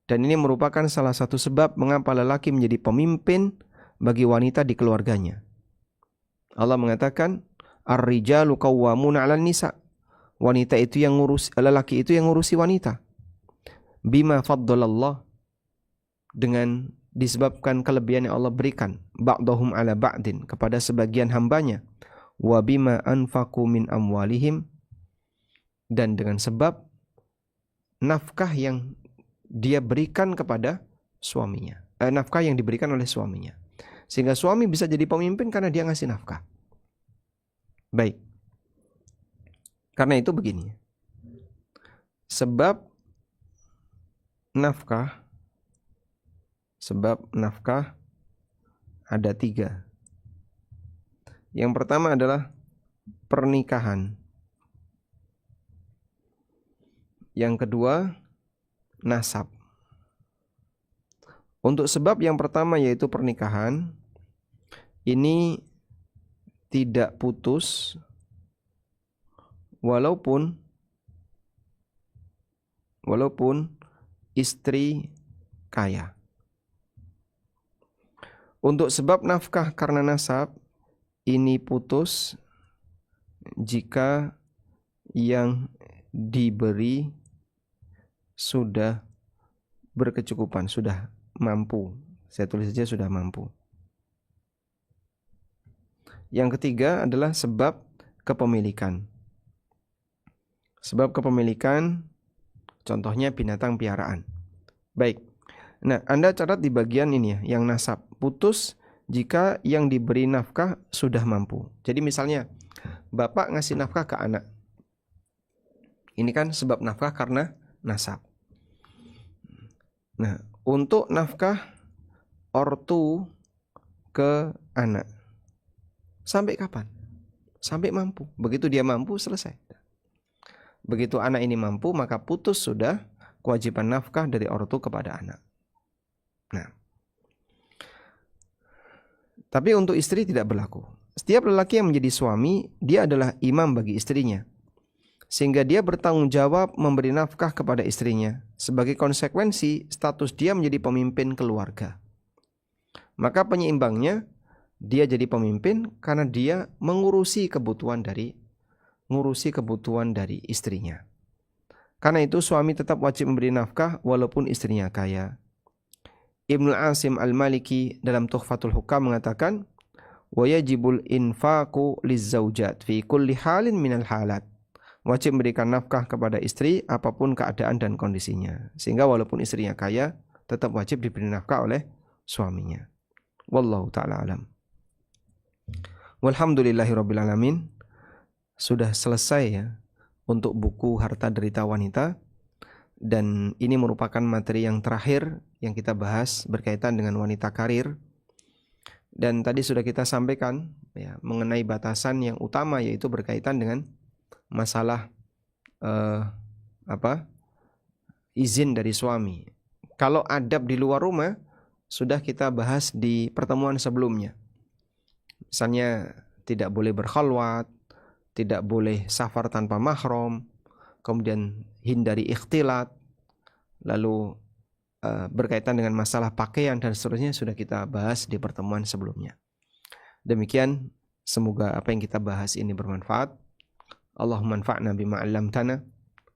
Dan ini merupakan salah satu sebab mengapa lelaki menjadi pemimpin bagi wanita di keluarganya. Allah mengatakan, ar-rijalu qawwamuna 'alan nisa. Wanita itu yang ngurus, lelaki itu yang ngurusi wanita. Bima faddalallah, dengan disebabkan kelebihan yang Allah berikan, ba'dahum 'ala ba'din, kepada sebagian hambanya, wa bima anfaqu min amwalihim, dan dengan sebab nafkah yang dia berikan kepada suaminya, nafkah yang diberikan oleh suaminya. Sehingga suami bisa jadi pemimpin karena dia ngasih nafkah. Baik. Karena itu begini, sebab nafkah ada 3. Yang pertama adalah pernikahan. Yang kedua, nasab. Untuk sebab yang pertama yaitu pernikahan, ini tidak putus walaupun istri kaya. Untuk sebab nafkah karena nasab, ini putus jika yang diberi sudah berkecukupan, sudah mampu. Saya tulis saja sudah mampu. Yang ketiga adalah sebab kepemilikan. Sebab kepemilikan contohnya binatang piaraan. Baik. Nah, Anda catat di bagian ini ya, yang nasab. Putus jika yang diberi nafkah sudah mampu. Jadi misalnya, bapak ngasih nafkah ke anak. Ini kan sebab nafkah karena nasab. Nah, untuk nafkah ortu ke anak. Sampai kapan? Sampai mampu. Begitu dia mampu, selesai. Begitu anak ini mampu, maka putus sudah kewajiban nafkah dari ortu kepada anak. Nah, tapi untuk istri tidak berlaku. Setiap lelaki yang menjadi suami, dia adalah imam bagi istrinya. Sehingga dia bertanggung jawab memberi nafkah kepada istrinya. Sebagai konsekuensi, status dia menjadi pemimpin keluarga. Maka penyeimbangnya, dia jadi pemimpin karena dia mengurusi kebutuhan dari istrinya. Karena itu suami tetap wajib memberi nafkah walaupun istrinya kaya. Ibnu Asim Al-Maliki dalam Tuhfatul Hukam mengatakan, wa yajibul infaqu lizaujat fi kulli halin minal halat. Wajib memberikan nafkah kepada istri apapun keadaan dan kondisinya. Sehingga walaupun istrinya kaya, tetap wajib diberi nafkah oleh suaminya. Wallahu ta'ala alam. Walhamdulillahirabbil alamin. Sudah selesai ya untuk buku Harta Derita Wanita, dan ini merupakan materi yang terakhir yang kita bahas berkaitan dengan wanita karir. Dan tadi sudah kita sampaikan ya, mengenai batasan yang utama, yaitu berkaitan dengan masalah izin dari suami. Kalau adab di luar rumah sudah kita bahas di pertemuan sebelumnya. Misalnya tidak boleh berkhalwat, tidak boleh safar tanpa mahram, kemudian hindari ikhtilat, lalu berkaitan dengan masalah pakaian dan seterusnya sudah kita bahas di pertemuan sebelumnya. Demikian, semoga apa yang kita bahas ini bermanfaat. Allahumma anfa'na bima 'allamtana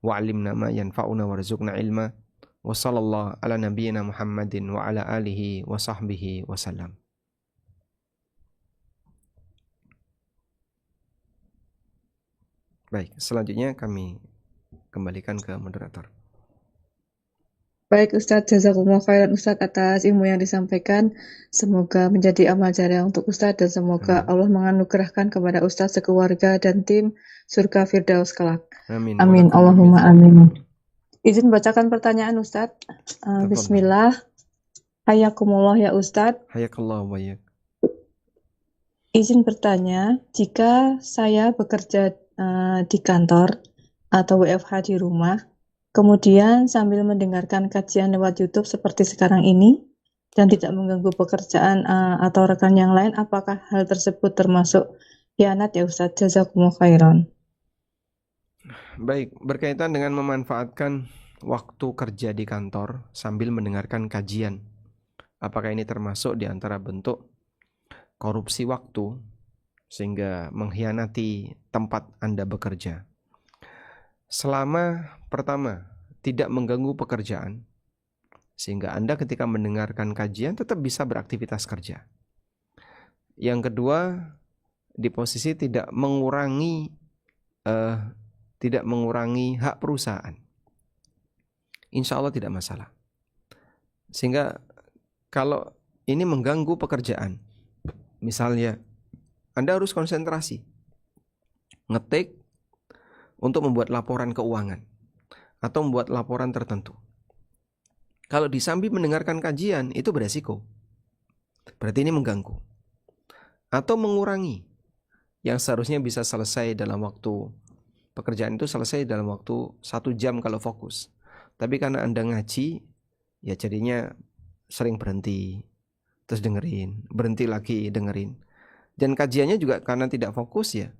wa 'allimna ma yanfa'una warzuqna ilma. Wa sallallahu ala nabiyyina Muhammadin wa ala alihi wa sahbihi wasallam. Baik, selanjutnya kami kembalikan ke moderator. Baik Ustadz, jazakumullah khairan Ustadz atas ilmu yang disampaikan. Semoga menjadi amal jariah untuk Ustadz dan semoga Allah menganugerahkan kepada Ustadz sekeluarga dan tim surga Firdaus kelak. Amin. Amin. Allahumma amin. Izin bacakan pertanyaan Ustadz. Bismillah. Hayakumullah ya Ustadz. Hayakallah wa yak. Izin bertanya, jika saya bekerja di kantor atau WFH di rumah, kemudian sambil mendengarkan kajian lewat YouTube seperti sekarang ini dan tidak mengganggu pekerjaan atau rekan yang lain, apakah hal tersebut termasuk khianat ya Ustadz? Jazakumullah khairan. Baik, berkaitan dengan memanfaatkan waktu kerja di kantor sambil mendengarkan kajian, apakah ini termasuk di antara bentuk korupsi waktu sehingga mengkhianati tempat Anda bekerja? Selama pertama tidak mengganggu pekerjaan, sehingga Anda ketika mendengarkan kajian tetap bisa beraktivitas kerja. Yang kedua, di posisi tidak mengurangi hak perusahaan, insya Allah tidak masalah. Sehingga kalau ini mengganggu pekerjaan, misalnya Anda harus konsentrasi ngetik, untuk membuat laporan keuangan atau membuat laporan tertentu. Kalau disambi mendengarkan kajian, itu beresiko. Berarti ini mengganggu atau mengurangi yang seharusnya bisa selesai dalam waktu, pekerjaan itu selesai dalam waktu 1 jam kalau fokus. Tapi karena Anda ngaji, ya jadinya sering berhenti, terus dengerin, berhenti lagi dengerin. Dan kajiannya juga karena tidak fokus ya,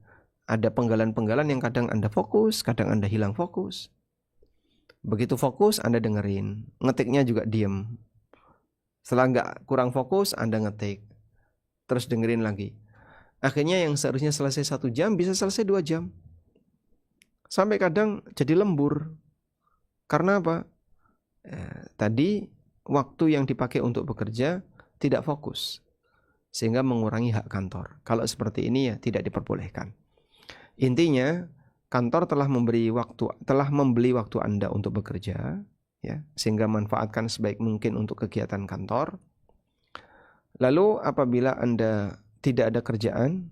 ada penggalan-penggalan yang kadang Anda fokus, kadang Anda hilang fokus. Begitu fokus Anda dengerin, ngetiknya juga diem. Setelah nggak kurang fokus Anda ngetik, terus dengerin lagi. Akhirnya yang seharusnya selesai 1 jam bisa selesai 2 jam. Sampai kadang jadi lembur. Karena apa? Tadi waktu yang dipakai untuk bekerja tidak fokus, sehingga mengurangi hak kantor. Kalau seperti ini ya tidak diperbolehkan. Intinya kantor telah membeli waktu Anda untuk bekerja, ya, sehingga manfaatkan sebaik mungkin untuk kegiatan kantor. Lalu apabila Anda tidak ada kerjaan,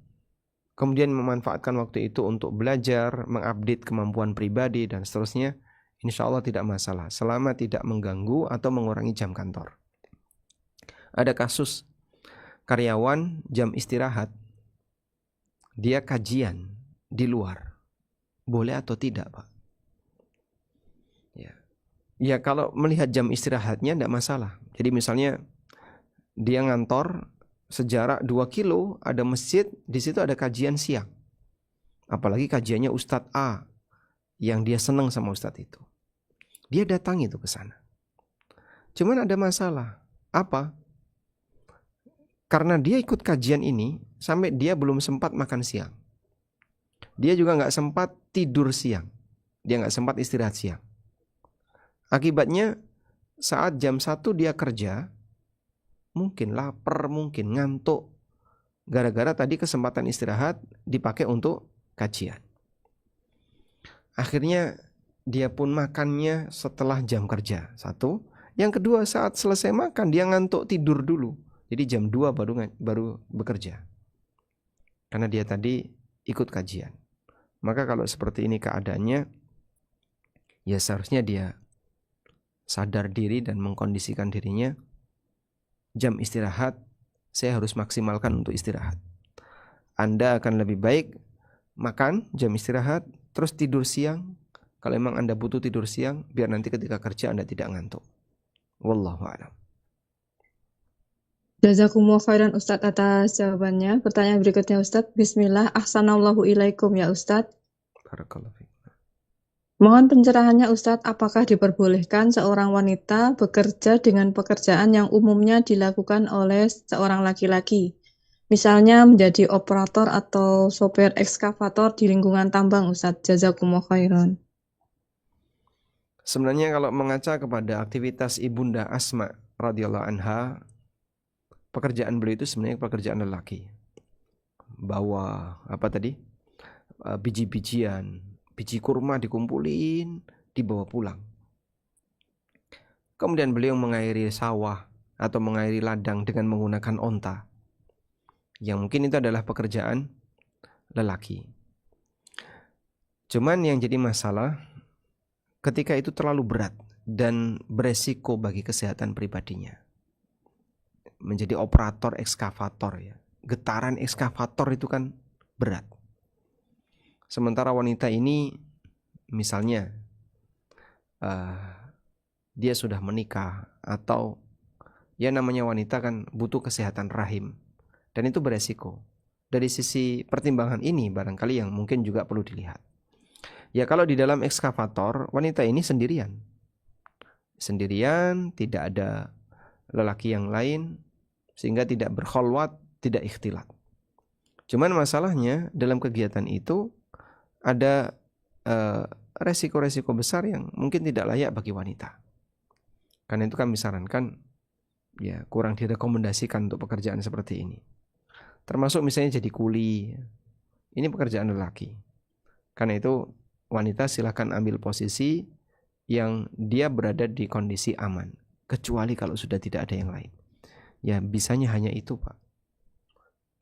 kemudian memanfaatkan waktu itu untuk belajar, mengupdate kemampuan pribadi dan seterusnya, insya Allah tidak masalah, selama tidak mengganggu atau mengurangi jam kantor. Ada kasus karyawan jam istirahat, dia kajian di luar, boleh atau tidak, Pak? Ya kalau melihat jam istirahatnya tidak masalah. Jadi misalnya dia ngantor sejarak 2 kilo ada masjid, di situ ada kajian siang. Apalagi kajiannya Ustadz A yang dia senang sama Ustadz itu. Dia datang itu ke sana. Cuman ada masalah. Apa? Karena dia ikut kajian ini sampai dia belum sempat makan siang. Dia juga nggak sempat tidur siang. Dia nggak sempat istirahat siang. Akibatnya saat jam 1 dia kerja, mungkin lapar, mungkin ngantuk. Gara-gara tadi kesempatan istirahat dipakai untuk kajian. Akhirnya dia pun makannya setelah jam kerja. 1. Yang kedua, saat selesai makan dia ngantuk tidur dulu. Jadi jam 2 baru bekerja. Karena dia tadi ikut kajian. Maka kalau seperti ini keadaannya, ya seharusnya dia sadar diri dan mengkondisikan dirinya, jam istirahat saya harus maksimalkan untuk istirahat. Anda akan lebih baik makan jam istirahat, terus tidur siang. Kalau memang Anda butuh tidur siang, biar nanti ketika kerja Anda tidak ngantuk. Wallahu a'lam. Jazakumullah khairan Ustadz atas jawabannya. Pertanyaan berikutnya Ustadz. Bismillah, ahsanallahu ilaikum ya Ustadz. Barakallahu fiik. Mohon pencerahannya Ustadz, apakah diperbolehkan seorang wanita bekerja dengan pekerjaan yang umumnya dilakukan oleh seorang laki-laki? Misalnya menjadi operator atau sopir ekskavator di lingkungan tambang Ustadz. Jazakumullah khairan. Sebenarnya kalau mengaca kepada aktivitas Ibunda Asma radhiyallahu anha, pekerjaan beliau itu sebenarnya pekerjaan lelaki. Bawa apa tadi? Biji-bijian, biji kurma dikumpulin, dibawa pulang. Kemudian beliau mengairi sawah atau mengairi ladang dengan menggunakan onta. Yang mungkin itu adalah pekerjaan lelaki. Cuman yang jadi masalah, ketika itu terlalu berat dan beresiko bagi kesehatan pribadinya. Menjadi operator ekskavator ya. Getaran ekskavator itu kan berat. Sementara wanita ini misalnya dia sudah menikah atau ya namanya wanita kan butuh kesehatan rahim dan itu beresiko. Dari sisi pertimbangan ini barangkali yang mungkin juga perlu dilihat. Ya kalau di dalam ekskavator wanita ini sendirian, tidak ada lelaki yang lain sehingga tidak berkholwat, tidak ikhtilat. Cuman masalahnya dalam kegiatan itu ada resiko-resiko besar yang mungkin tidak layak bagi wanita. Karena itu kami sarankan ya kurang direkomendasikan untuk pekerjaan seperti ini. Termasuk misalnya jadi kuli. Ini pekerjaan lelaki. Karena itu wanita silakan ambil posisi yang dia berada di kondisi aman. Kecuali kalau sudah tidak ada yang lain. Ya bisanya hanya itu Pak.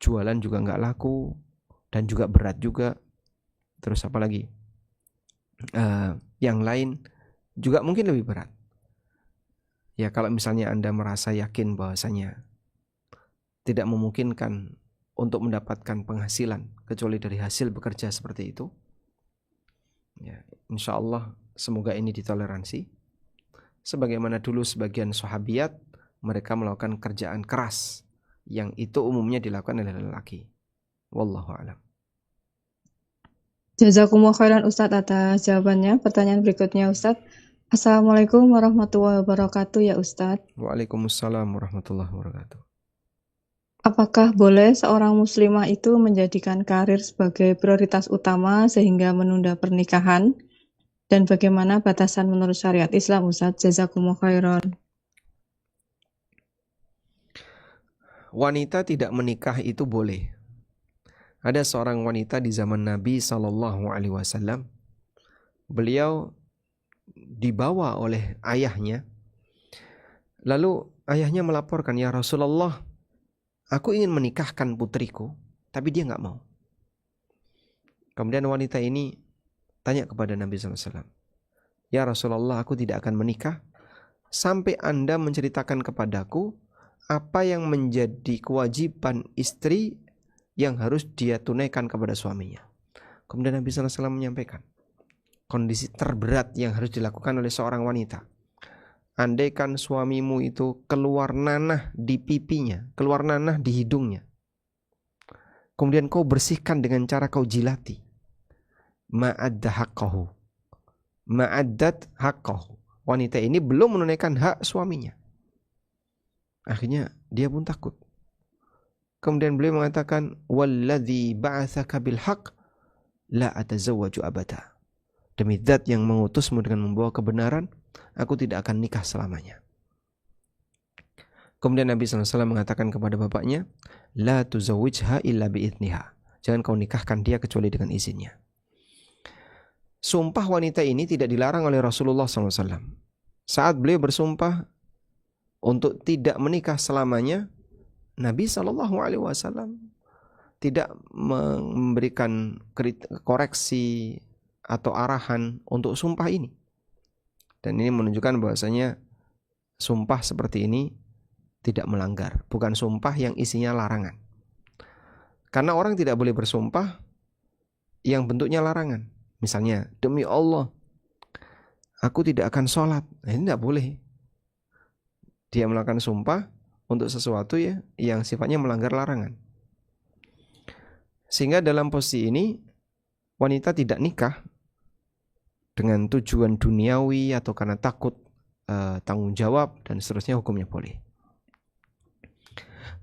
Jualan juga nggak laku dan juga berat juga. Terus apa lagi? yang lain juga mungkin lebih berat. Ya kalau misalnya Anda merasa yakin bahwasanya tidak memungkinkan untuk mendapatkan penghasilan kecuali dari hasil bekerja seperti itu, ya, insya Allah semoga ini ditoleransi. Sebagaimana dulu sebagian sahabiat, mereka melakukan kerjaan keras yang itu umumnya dilakukan oleh lelaki. Wallahu a'lam. Jazakumullah khairan Ustadz atas jawabannya. Pertanyaan berikutnya Ustadz. Assalamualaikum warahmatullahi wabarakatuh ya Ustadz. Waalaikumsalam warahmatullahi wabarakatuh. Apakah boleh seorang muslimah itu menjadikan karir sebagai prioritas utama sehingga menunda pernikahan? Dan bagaimana batasan menurut syariat Islam Ustadz? Jazakumullah khairan. Wanita tidak menikah itu boleh. Ada seorang wanita di zaman Nabi SAW. Beliau dibawa oleh ayahnya. Lalu ayahnya melaporkan, ya Rasulullah, aku ingin menikahkan putriku, tapi dia nggak mau. Kemudian wanita ini tanya kepada Nabi SAW, ya Rasulullah, aku tidak akan menikah sampai Anda menceritakan kepadaku apa yang menjadi kewajiban istri yang harus dia tunaikan kepada suaminya. Kemudian Nabi SAW menyampaikan kondisi terberat yang harus dilakukan oleh seorang wanita. Andaikan suamimu itu keluar nanah di pipinya, keluar nanah di hidungnya, kemudian kau bersihkan dengan cara kau jilati, ma'adda haqqahu, ma'addat haqqahu. Wanita ini belum menunaikan hak suaminya. Akhirnya dia pun takut. Kemudian beliau mengatakan, walladzi ba'atsaka bil haqq la atazawwaju abada. Demi zat yang mengutusmu dengan membawa kebenaran, aku tidak akan nikah selamanya. Kemudian Nabi SAW mengatakan kepada bapaknya, la tuzawwijha illa bi'idniha. Jangan kau nikahkan dia kecuali dengan izinnya. Sumpah wanita ini tidak dilarang oleh Rasulullah SAW. Saat beliau bersumpah untuk tidak menikah selamanya, Nabi SAW tidak memberikan koreksi atau arahan untuk sumpah ini. Dan ini menunjukkan bahwasanya sumpah seperti ini tidak melanggar, bukan sumpah yang isinya larangan. Karena orang tidak boleh bersumpah yang bentuknya larangan. Misalnya, demi Allah, aku tidak akan sholat. Nah, ini tidak boleh. Dia melakukan sumpah untuk sesuatu ya yang sifatnya melanggar larangan. Sehingga dalam posisi ini wanita tidak nikah dengan tujuan duniawi atau karena takut tanggung jawab dan seterusnya, hukumnya boleh.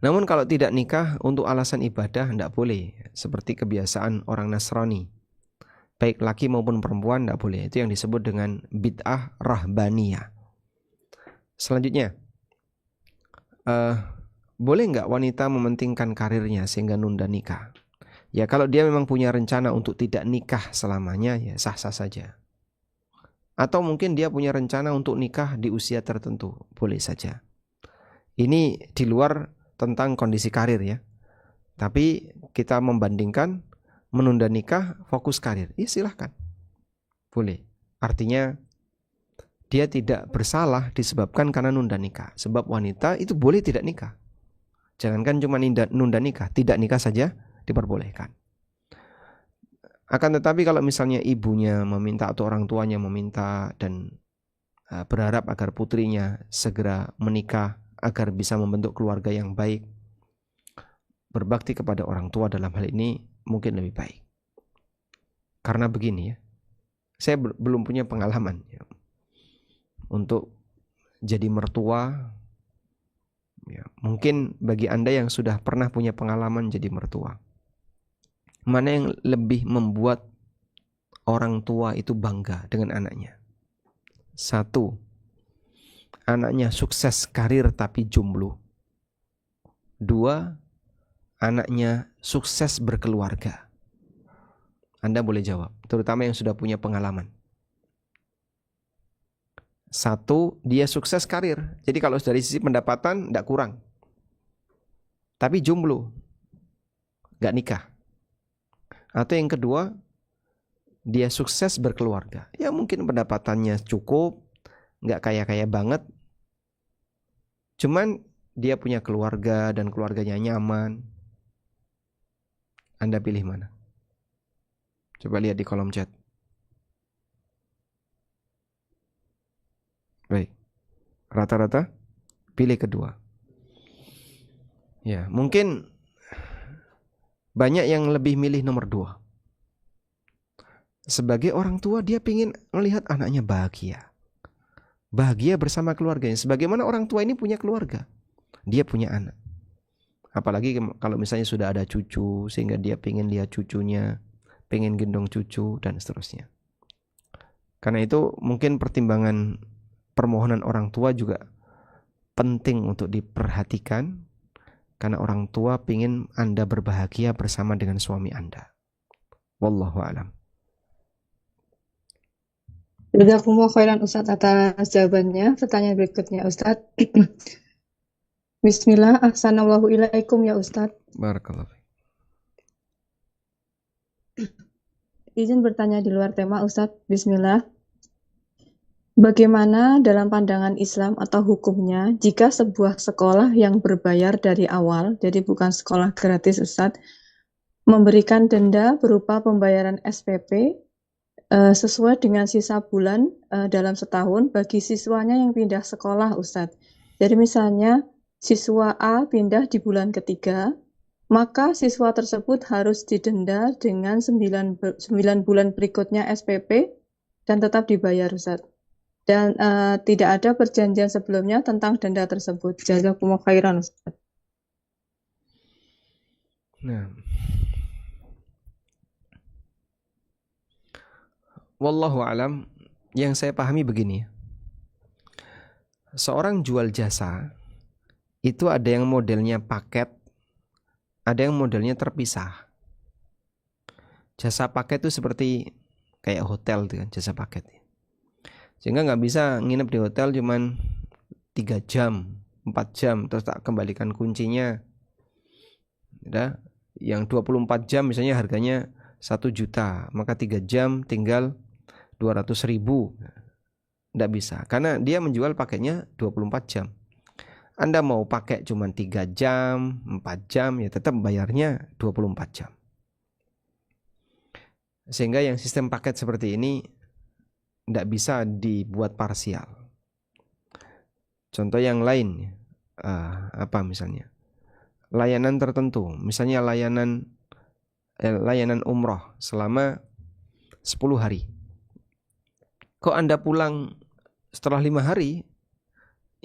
Namun kalau tidak nikah untuk alasan ibadah tidak boleh, seperti kebiasaan orang Nasrani, baik laki maupun perempuan tidak boleh. Itu yang disebut dengan bid'ah rahbaniyah. Selanjutnya, boleh nggak wanita mementingkan karirnya sehingga nunda nikah? Ya kalau dia memang punya rencana untuk tidak nikah selamanya, ya sah-sah saja. Atau mungkin dia punya rencana untuk nikah di usia tertentu, boleh saja. Ini di luar tentang kondisi karir ya. Tapi kita membandingkan menunda nikah, fokus karir. Ya silahkan, boleh. Artinya dia tidak bersalah disebabkan karena nunda nikah. Sebab wanita itu boleh tidak nikah. Jangankan cuma nunda nikah, tidak nikah saja diperbolehkan. Akan tetapi kalau misalnya ibunya meminta atau orang tuanya meminta dan berharap agar putrinya segera menikah agar bisa membentuk keluarga yang baik, berbakti kepada orang tua dalam hal ini mungkin lebih baik. Karena begini ya, saya belum punya pengalaman ya, untuk jadi mertua. Ya, mungkin bagi Anda yang sudah pernah punya pengalaman jadi mertua, mana yang lebih membuat orang tua itu bangga dengan anaknya? Satu, anaknya sukses karir tapi jomblo. Dua, anaknya sukses berkeluarga. Anda boleh jawab, terutama yang sudah punya pengalaman. Satu, dia sukses karir. Jadi kalau dari sisi pendapatan tidak kurang. Tapi jomblo, gak nikah. Atau yang kedua, dia sukses berkeluarga. Ya mungkin pendapatannya cukup, nggak kaya-kaya banget, cuman dia punya keluarga dan keluarganya nyaman. Anda pilih mana? Coba lihat di kolom chat. Baik, rata-rata pilih kedua. Ya, mungkin banyak yang lebih milih nomor 2. Sebagai orang tua dia ingin melihat anaknya bahagia. Bahagia bersama keluarganya. Sebagaimana orang tua ini punya keluarga, dia punya anak. Apalagi kalau misalnya sudah ada cucu, sehingga dia pengen lihat cucunya, pengen gendong cucu, dan seterusnya. Karena itu mungkin pertimbangan permohonan orang tua juga penting untuk diperhatikan, karena orang tua pengen Anda berbahagia bersama dengan suami Anda. Wallahu a'lam. Jazakumullah khairan Ustadz atas jawabannya. Pertanyaan berikutnya Ustadz. Bismillah, ahsanallahu ilaikum ya Ustadz. Barakallahu. Izin bertanya di luar tema Ustadz. Bismillah. Bagaimana dalam pandangan Islam atau hukumnya jika sebuah sekolah yang berbayar dari awal, jadi bukan sekolah gratis Ustadz, memberikan denda berupa pembayaran SPP sesuai dengan sisa bulan dalam setahun bagi siswanya yang pindah sekolah Ustadz. Jadi misalnya siswa A pindah di bulan ketiga, maka siswa tersebut harus didenda dengan 9 bulan berikutnya SPP dan tetap dibayar Ustadz. Dan tidak ada perjanjian sebelumnya tentang denda tersebut. Jazakumullah khairan Ustadz. Nah, wallahu alam, yang saya pahami begini. Seorang jual jasa itu ada yang modelnya paket, ada yang modelnya terpisah. Jasa paket itu seperti kayak hotel itu kan, jasa paket. Sehingga nggak bisa nginep di hotel cuman 3 jam, 4 jam terus tak kembalikan kuncinya. Ya, yang 24 jam misalnya harganya 1 juta, maka 3 jam tinggal 200.000. Nggak bisa, karena dia menjual paketnya 24 jam. Anda mau pakai cuma 3 jam, 4 jam, ya tetap bayarnya 24 jam. Sehingga yang sistem paket seperti ini tidak bisa dibuat parsial. Contoh yang lain, apa misalnya? Layanan tertentu, misalnya layanan umroh selama 10 hari. Kok Anda pulang setelah 5 hari,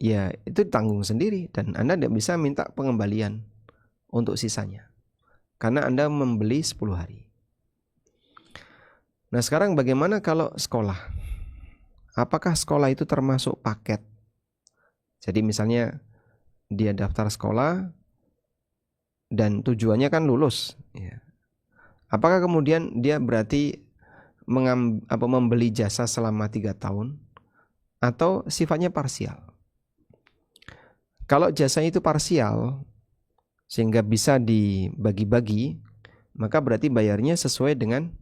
ya itu tanggung sendiri dan Anda tidak bisa minta pengembalian untuk sisanya karena Anda membeli 10 hari. Nah sekarang bagaimana kalau sekolah? Apakah sekolah itu termasuk paket? Jadi misalnya dia daftar sekolah dan tujuannya kan lulus, ya. Apakah kemudian dia berarti membeli jasa selama 3 tahun atau sifatnya parsial? Kalau jasanya itu parsial sehingga bisa dibagi-bagi, maka berarti bayarnya sesuai dengan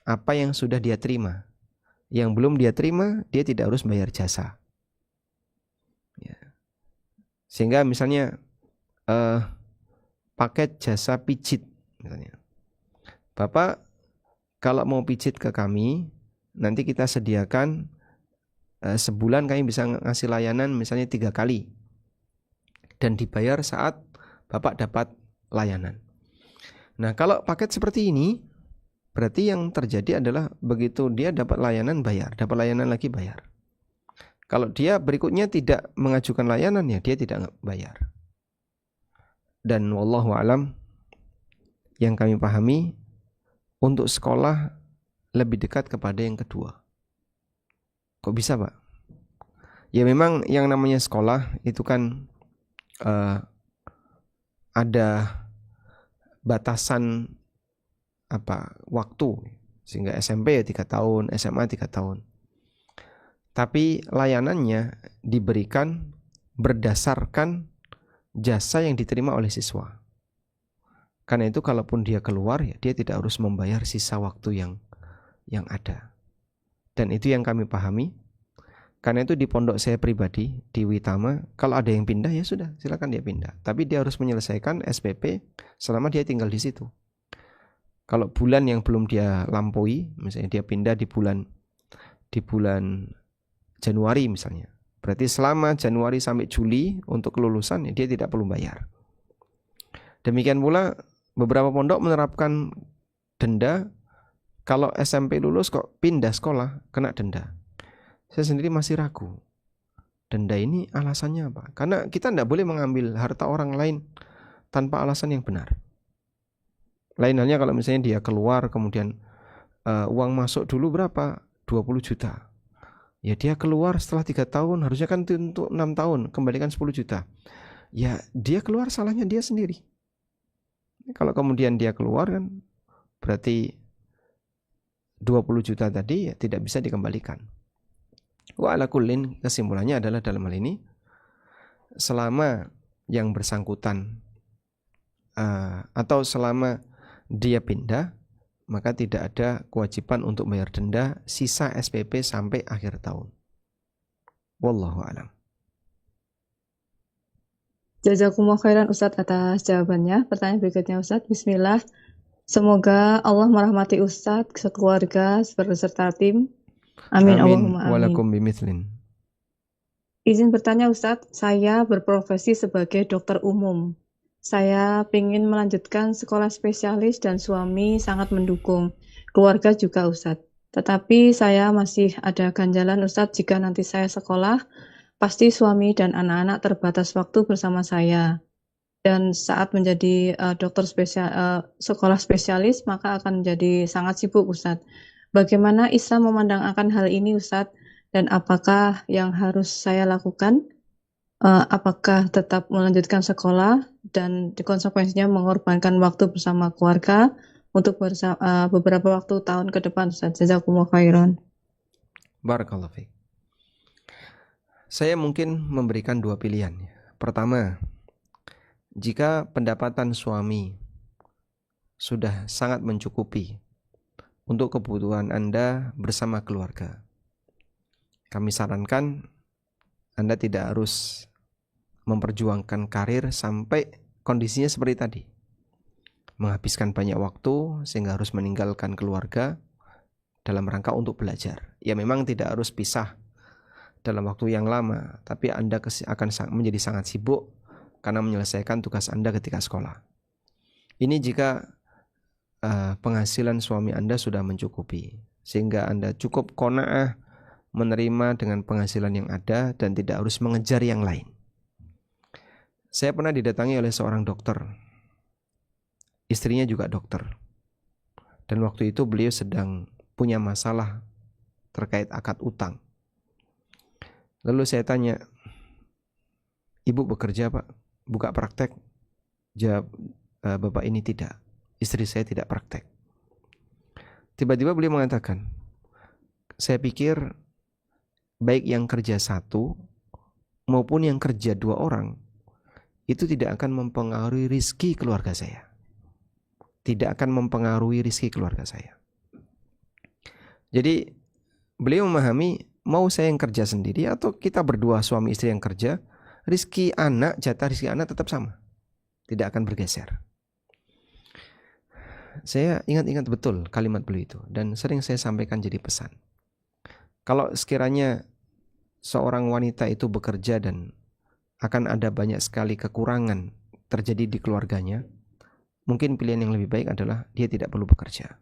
apa yang sudah dia terima. Yang belum dia terima, dia tidak harus bayar jasa. Ya. Sehingga misalnya paket jasa pijit misalnya. Bapak kalau mau pijit ke kami, nanti kita sediakan sebulan kami bisa ngasih layanan misalnya 3 kali. Dan dibayar saat Bapak dapat layanan. Nah kalau paket seperti ini, berarti yang terjadi adalah begitu dia dapat layanan bayar, dapat layanan lagi bayar. Kalau dia berikutnya tidak mengajukan layanan, ya dia tidak bayar. Dan wallahu alam, yang kami pahami, untuk sekolah lebih dekat kepada yang kedua. Kok bisa Pak? Ya memang yang namanya sekolah itu kan ada batasan waktu, sehingga SMP ya 3 tahun, SMA 3 tahun. Tapi layanannya diberikan berdasarkan jasa yang diterima oleh siswa. Karena itu kalaupun dia keluar, ya dia tidak harus membayar sisa waktu yang yang ada. Dan itu yang kami pahami. Karena itu di pondok saya pribadi di Witama, kalau ada yang pindah ya sudah, silakan dia pindah. Tapi dia harus menyelesaikan SPP selama dia tinggal di situ. Kalau bulan yang belum dia lampaui, misalnya dia pindah di bulan Januari misalnya, berarti selama Januari sampai Juli untuk kelulusan ya dia tidak perlu bayar. Demikian pula beberapa pondok menerapkan denda kalau SMP lulus kok pindah sekolah kena denda. Saya sendiri masih ragu. Denda ini alasannya apa? Karena kita tidak boleh mengambil harta orang lain tanpa alasan yang benar. Lain halnya kalau misalnya dia keluar kemudian uang masuk dulu berapa? 20 juta. Ya dia keluar setelah 3 tahun, harusnya kan untuk 6 tahun, kembalikan 10 juta. Ya dia keluar, salahnya dia sendiri. Kalau kemudian dia keluar kan berarti 20 juta tadi ya tidak bisa dikembalikan. Wa ala kullin, kesimpulannya adalah dalam hal ini selama yang bersangkutan atau selama dia pindah, maka tidak ada kewajiban untuk bayar denda sisa SPP sampai akhir tahun. Wallahu a'lam. Jazakumullah khairan Ustadz atas jawabannya. Pertanyaan berikutnya Ustadz, Bismillah. Semoga Allah merahmati Ustadz, sekeluarga, beserta tim. Amin. Allahumma amin. Walakum bimithlin. Izin bertanya Ustadz, saya berprofesi sebagai dokter umum. Saya ingin melanjutkan sekolah spesialis dan suami sangat mendukung. Keluarga juga Ustadz. Tetapi saya masih ada ganjalan Ustadz, jika nanti saya sekolah, pasti suami dan anak-anak terbatas waktu bersama saya. Dan saat menjadi sekolah spesialis, maka akan menjadi sangat sibuk Ustadz. Bagaimana Islam memandang akan hal ini Ustadz? Dan apakah yang harus saya lakukan? Apakah tetap melanjutkan sekolah dan konsekuensinya mengorbankan waktu bersama keluarga untuk beberapa waktu tahun ke depan Ustaz. Jazakumullah khairan. Barakallahu fiik. Saya mungkin memberikan 2 pilihan. Pertama, jika pendapatan suami sudah sangat mencukupi untuk kebutuhan Anda bersama keluarga, kami sarankan Anda tidak harus memperjuangkan karir sampai kondisinya seperti tadi, menghabiskan banyak waktu sehingga harus meninggalkan keluarga dalam rangka untuk belajar. Ya memang tidak harus pisah dalam waktu yang lama, tapi Anda akan menjadi sangat sibuk karena menyelesaikan tugas Anda ketika sekolah. Ini jika penghasilan suami Anda sudah mencukupi, sehingga Anda cukup qanaah menerima dengan penghasilan yang ada dan tidak harus mengejar yang lain. Saya pernah didatangi oleh seorang dokter, istrinya juga dokter, dan waktu itu beliau sedang punya masalah terkait akad utang. Lalu saya tanya, ibu bekerja Pak? Buka praktek? Jawab bapak ini tidak, istri saya tidak praktek. Tiba-tiba beliau mengatakan, saya pikir baik yang kerja 1 maupun yang kerja 2 orang itu tidak akan mempengaruhi rizki keluarga saya. Tidak akan mempengaruhi rizki keluarga saya. Jadi beliau memahami, mau saya yang kerja sendiri atau kita berdua suami istri yang kerja, jatah rizki anak tetap sama, tidak akan bergeser. Saya ingat-ingat betul kalimat beliau itu dan sering saya sampaikan jadi pesan. Kalau sekiranya seorang wanita itu bekerja dan akan ada banyak sekali kekurangan terjadi di keluarganya, mungkin pilihan yang lebih baik adalah dia tidak perlu bekerja.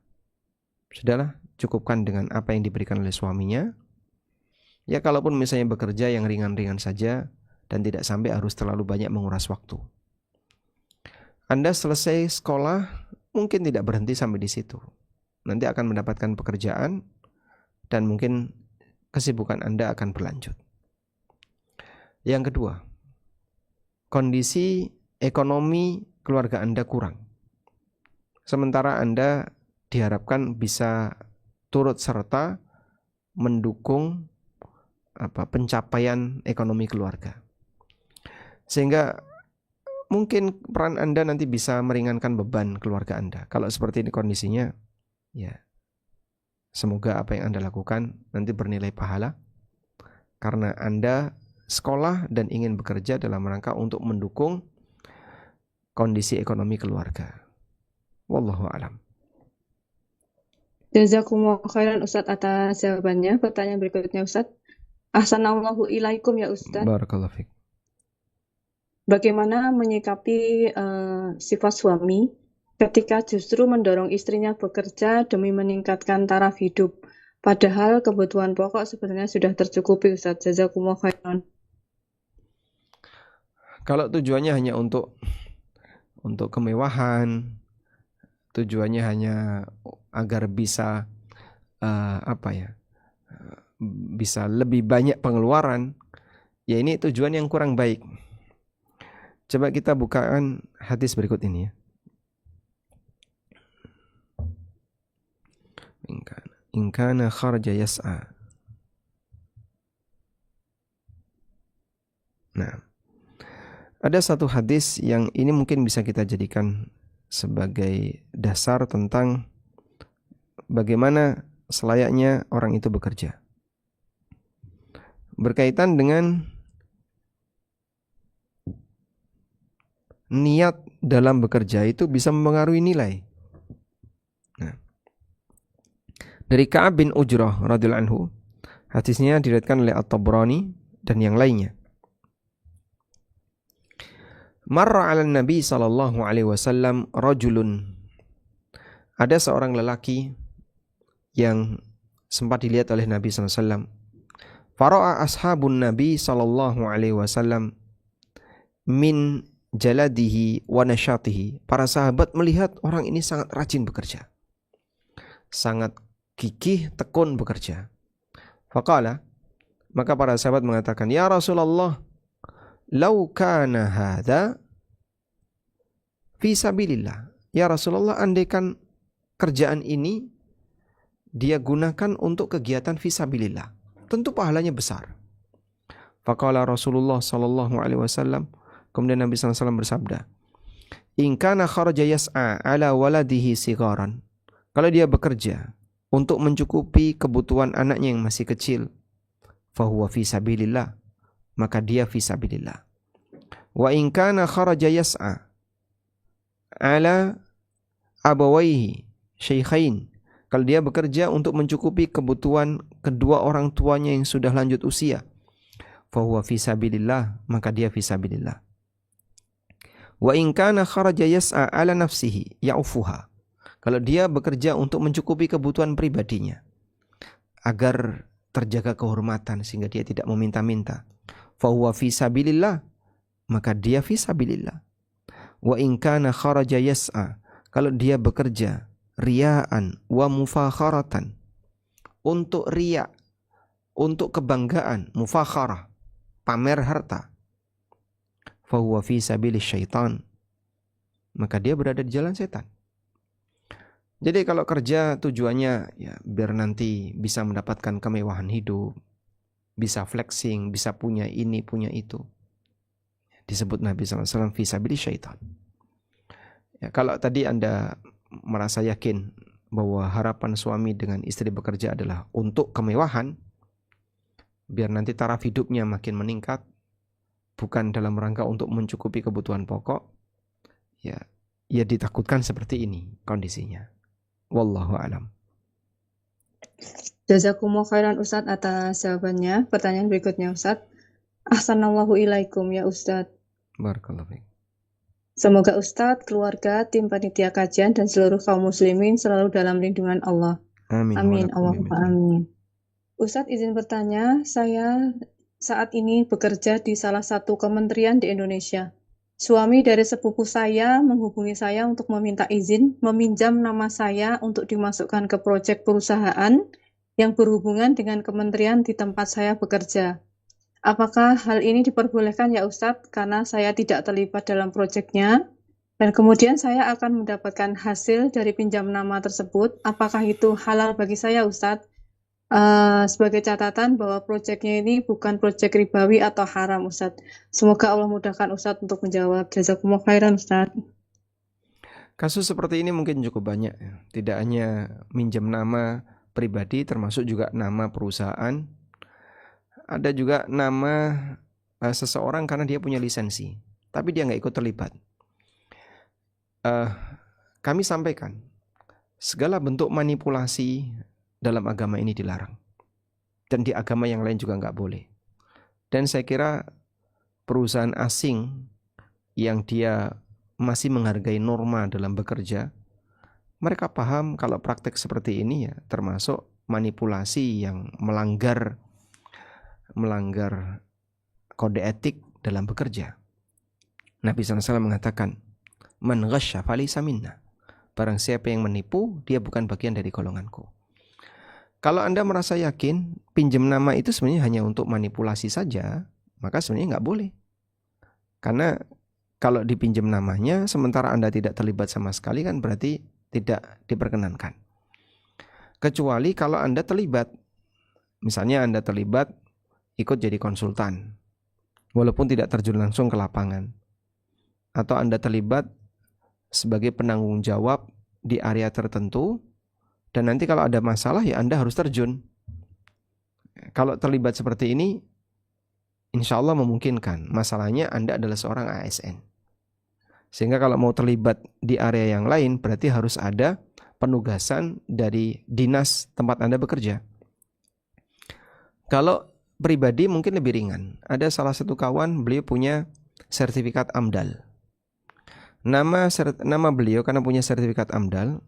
Sudahlah, cukupkan dengan apa yang diberikan oleh suaminya. Ya kalaupun misalnya bekerja yang ringan-ringan saja dan tidak sampai harus terlalu banyak menguras waktu. Anda selesai sekolah, mungkin tidak berhenti sampai di situ. Nanti akan mendapatkan pekerjaan dan mungkin kesibukan Anda akan berlanjut. Yang kedua, kondisi ekonomi keluarga Anda kurang. Sementara Anda diharapkan bisa turut serta mendukung pencapaian ekonomi keluarga. Sehingga mungkin peran Anda nanti bisa meringankan beban keluarga Anda. Kalau seperti ini kondisinya, ya Semoga apa yang Anda lakukan nanti bernilai pahala karena Anda sekolah dan ingin bekerja dalam rangka untuk mendukung kondisi ekonomi keluarga. Wallahu a'lam. Jazakumullah khairan Ustadz atas jawabannya. Pertanyaan berikutnya Ustadz. Ahsanallahu ilaikum ya Ustadz. Barakallahu fiik. Bagaimana menyikapi sifat suami ketika justru mendorong istrinya bekerja demi meningkatkan taraf hidup, padahal kebutuhan pokok sebenarnya sudah tercukupi Ustadz. Jazakumullah khairan. Kalau tujuannya hanya untuk kemewahan, tujuannya hanya agar bisa bisa lebih banyak pengeluaran, ya ini tujuan yang kurang baik. Coba kita bukaan hadis berikut ini ya. In kana kharaja yas'a. Nah, ada satu hadis yang ini mungkin bisa kita jadikan sebagai dasar tentang bagaimana selayaknya orang itu bekerja. Berkaitan dengan niat dalam bekerja itu bisa mempengaruhi nilai. Nah, dari Ka'ab bin Ujrah radhiyallahu anhu, hadisnya diriwayatkan oleh At-Tabrani dan yang lainnya. Marra 'ala Nabi sallallahu alaihi wasallam rajulun. Ada seorang lelaki yang sempat dilihat oleh Nabi sallallahu alaihi wasallam. Fara'a ashabun Nabi sallallahu alaihi wasallam min jaladihi wa nasyatihi. Para sahabat melihat orang ini sangat rajin bekerja, sangat gigih tekun bekerja. Faqala, maka para sahabat mengatakan, ya Rasulullah, lau kana hadza fi sabilillah. Ya Rasulullah, andaikan kerjaan ini dia gunakan untuk kegiatan fi sabilillah, tentu pahalanya besar. Faqala Rasulullah sallallahu alaihi wasallam, kemudian Nabi sallallahu alaihi wasallam bersabda, in kana kharaja yas'a ala waladihi sigaran. Kalau dia bekerja untuk mencukupi kebutuhan anaknya yang masih kecil, fahuwa fi sabilillah, maka dia fi sabilillah. Wa in kana kharaja yas'a ala abawaihi syaikhain. Kalau dia bekerja untuk mencukupi kebutuhan kedua orang tuanya yang sudah lanjut usia, fahuwa fi sabilillah, maka dia fi sabilillah. Wa in kana kharaja yas'a ala nafsihi ya'ufuha. Kalau dia bekerja untuk mencukupi kebutuhan pribadinya agar terjaga kehormatan sehingga dia tidak meminta-minta, fahuwa fi sabilillah, maka dia fi sabilillah. Wa in kana kharaja yas'a, kalau dia bekerja riya'an wa mufakharatan, untuk riya, untuk kebanggaan, mufakharah, pamer harta, fahuwa fi sabilis syaitan, maka dia berada di jalan setan. Jadi kalau kerja tujuannya ya biar nanti bisa mendapatkan kemewahan hidup, bisa flexing, bisa punya ini, punya itu, disebut Nabi SAW fi sabilis syaitan. Ya, kalau tadi Anda merasa yakin bahwa harapan suami dengan istri bekerja adalah untuk kemewahan, biar nanti taraf hidupnya makin meningkat, bukan dalam rangka untuk mencukupi kebutuhan pokok, ya ditakutkan seperti ini kondisinya. Wallahu a'lam. Jazakumullah khairan Ustadz atas jawabannya. Pertanyaan berikutnya Ustadz. Ahsanallahu ilaikum ya Ustadz. Barakallahu fiik. Semoga Ustadz, keluarga, tim panitia kajian, dan seluruh kaum muslimin selalu dalam lindungan Allah. Amin. Amin. Allahumma amin. Ustadz izin bertanya, saya saat ini bekerja di salah satu kementerian di Indonesia. Suami dari sepupu saya menghubungi saya untuk meminta izin meminjam nama saya untuk dimasukkan ke proyek perusahaan yang berhubungan dengan kementerian di tempat saya bekerja. Apakah hal ini diperbolehkan ya Ustadz? Karena saya tidak terlibat dalam proyeknya. Dan kemudian saya akan mendapatkan hasil dari pinjam nama tersebut. Apakah itu halal bagi saya Ustadz? Sebagai catatan bahwa proyeknya ini bukan proyek ribawi atau haram Ustadz. Semoga Allah mudahkan Ustadz untuk menjawab. Jazakumullah khairan Ustadz. Kasus seperti ini mungkin cukup banyak ya. Tidak hanya minjam nama pribadi, termasuk juga nama perusahaan. Ada juga nama seseorang karena dia punya lisensi, tapi dia nggak ikut terlibat. Kami sampaikan, segala bentuk manipulasi dalam agama ini dilarang. Dan di agama yang lain juga nggak boleh. Dan saya kira perusahaan asing yang dia masih menghargai norma dalam bekerja, mereka paham kalau praktek seperti ini ya termasuk manipulasi yang melanggar kode etik dalam bekerja. Nabi SAW mengatakan, man ghasya falaysa minna. Barang siapa yang menipu, dia bukan bagian dari golonganku. Kalau Anda merasa yakin pinjam nama itu sebenarnya hanya untuk manipulasi saja, maka sebenarnya nggak boleh. Karena kalau dipinjam namanya, sementara Anda tidak terlibat sama sekali, kan berarti tidak diperkenankan. Kecuali kalau Anda terlibat. Misalnya Anda terlibat ikut jadi konsultan, walaupun tidak terjun langsung ke lapangan. Atau Anda terlibat sebagai penanggung jawab di area tertentu, dan nanti kalau ada masalah ya Anda harus terjun. Kalau terlibat seperti ini, insya Allah memungkinkan. Masalahnya Anda adalah seorang ASN. Sehingga kalau mau terlibat di area yang lain, berarti harus ada penugasan dari dinas tempat Anda bekerja. Kalau pribadi mungkin lebih ringan. Ada salah satu kawan, beliau punya sertifikat AMDAL. Nama beliau karena punya sertifikat AMDAL,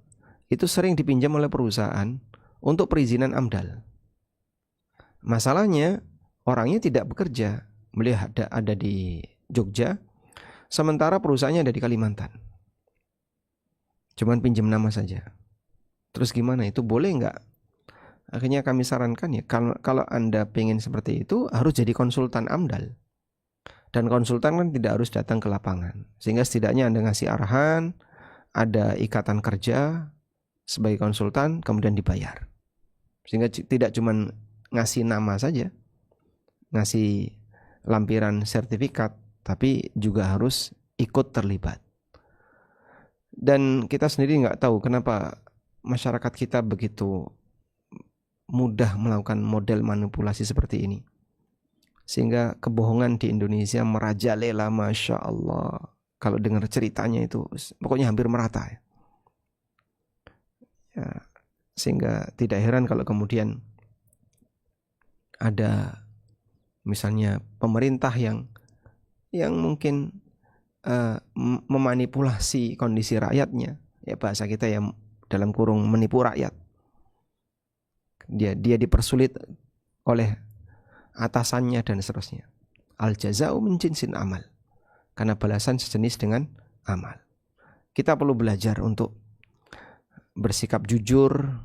itu sering dipinjam oleh perusahaan untuk perizinan AMDAL. Masalahnya, orangnya tidak bekerja. Beliau ada di Jogja, sementara perusahaannya ada di Kalimantan. Cuman pinjam nama saja. Terus gimana? Itu boleh nggak? Akhirnya kami sarankan ya, kalau Anda pengen seperti itu, harus jadi konsultan AMDAL. Dan konsultan kan tidak harus datang ke lapangan. Sehingga setidaknya Anda ngasih arahan, ada ikatan kerja sebagai konsultan, kemudian dibayar. Sehingga tidak cuma ngasih nama saja, ngasih lampiran sertifikat, tapi juga harus ikut terlibat. Dan kita sendiri nggak tahu kenapa masyarakat kita begitu mudah melakukan model manipulasi seperti ini. Sehingga kebohongan di Indonesia merajalela, Masya Allah. Kalau dengar ceritanya itu, pokoknya hampir merata. Ya, sehingga tidak heran kalau kemudian ada misalnya pemerintah yang mungkin memanipulasi kondisi rakyatnya. Ya bahasa kita ya dalam kurung menipu rakyat. Dia dipersulit oleh atasannya dan seterusnya. Al jaza'u min jinsil amal. Karena balasan sejenis dengan amal. Kita perlu belajar untuk bersikap jujur,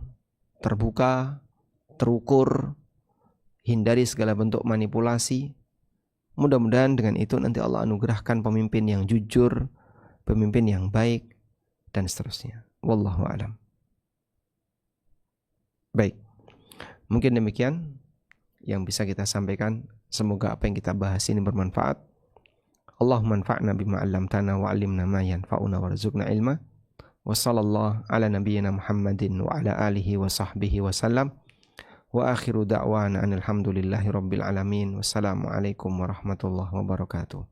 terbuka, terukur, hindari segala bentuk manipulasi. Mudah-mudahan dengan itu nanti Allah anugerahkan pemimpin yang jujur, pemimpin yang baik, dan seterusnya. Wallahu a'lam. Baik. Mungkin demikian yang bisa kita sampaikan. Semoga apa yang kita bahas ini bermanfaat. Allahumma anfa'na bima 'allamtana wa 'allimna ma yanfa'una warzuqna ilma. Wa sallallahu ala nabiyyina Muhammadin wa ala alihi wa sahbihi wa sallam. Wa akhiru da'wana alhamdulillahi rabbil alamin. Wassalamu alaikum warahmatullahi wabarakatuh.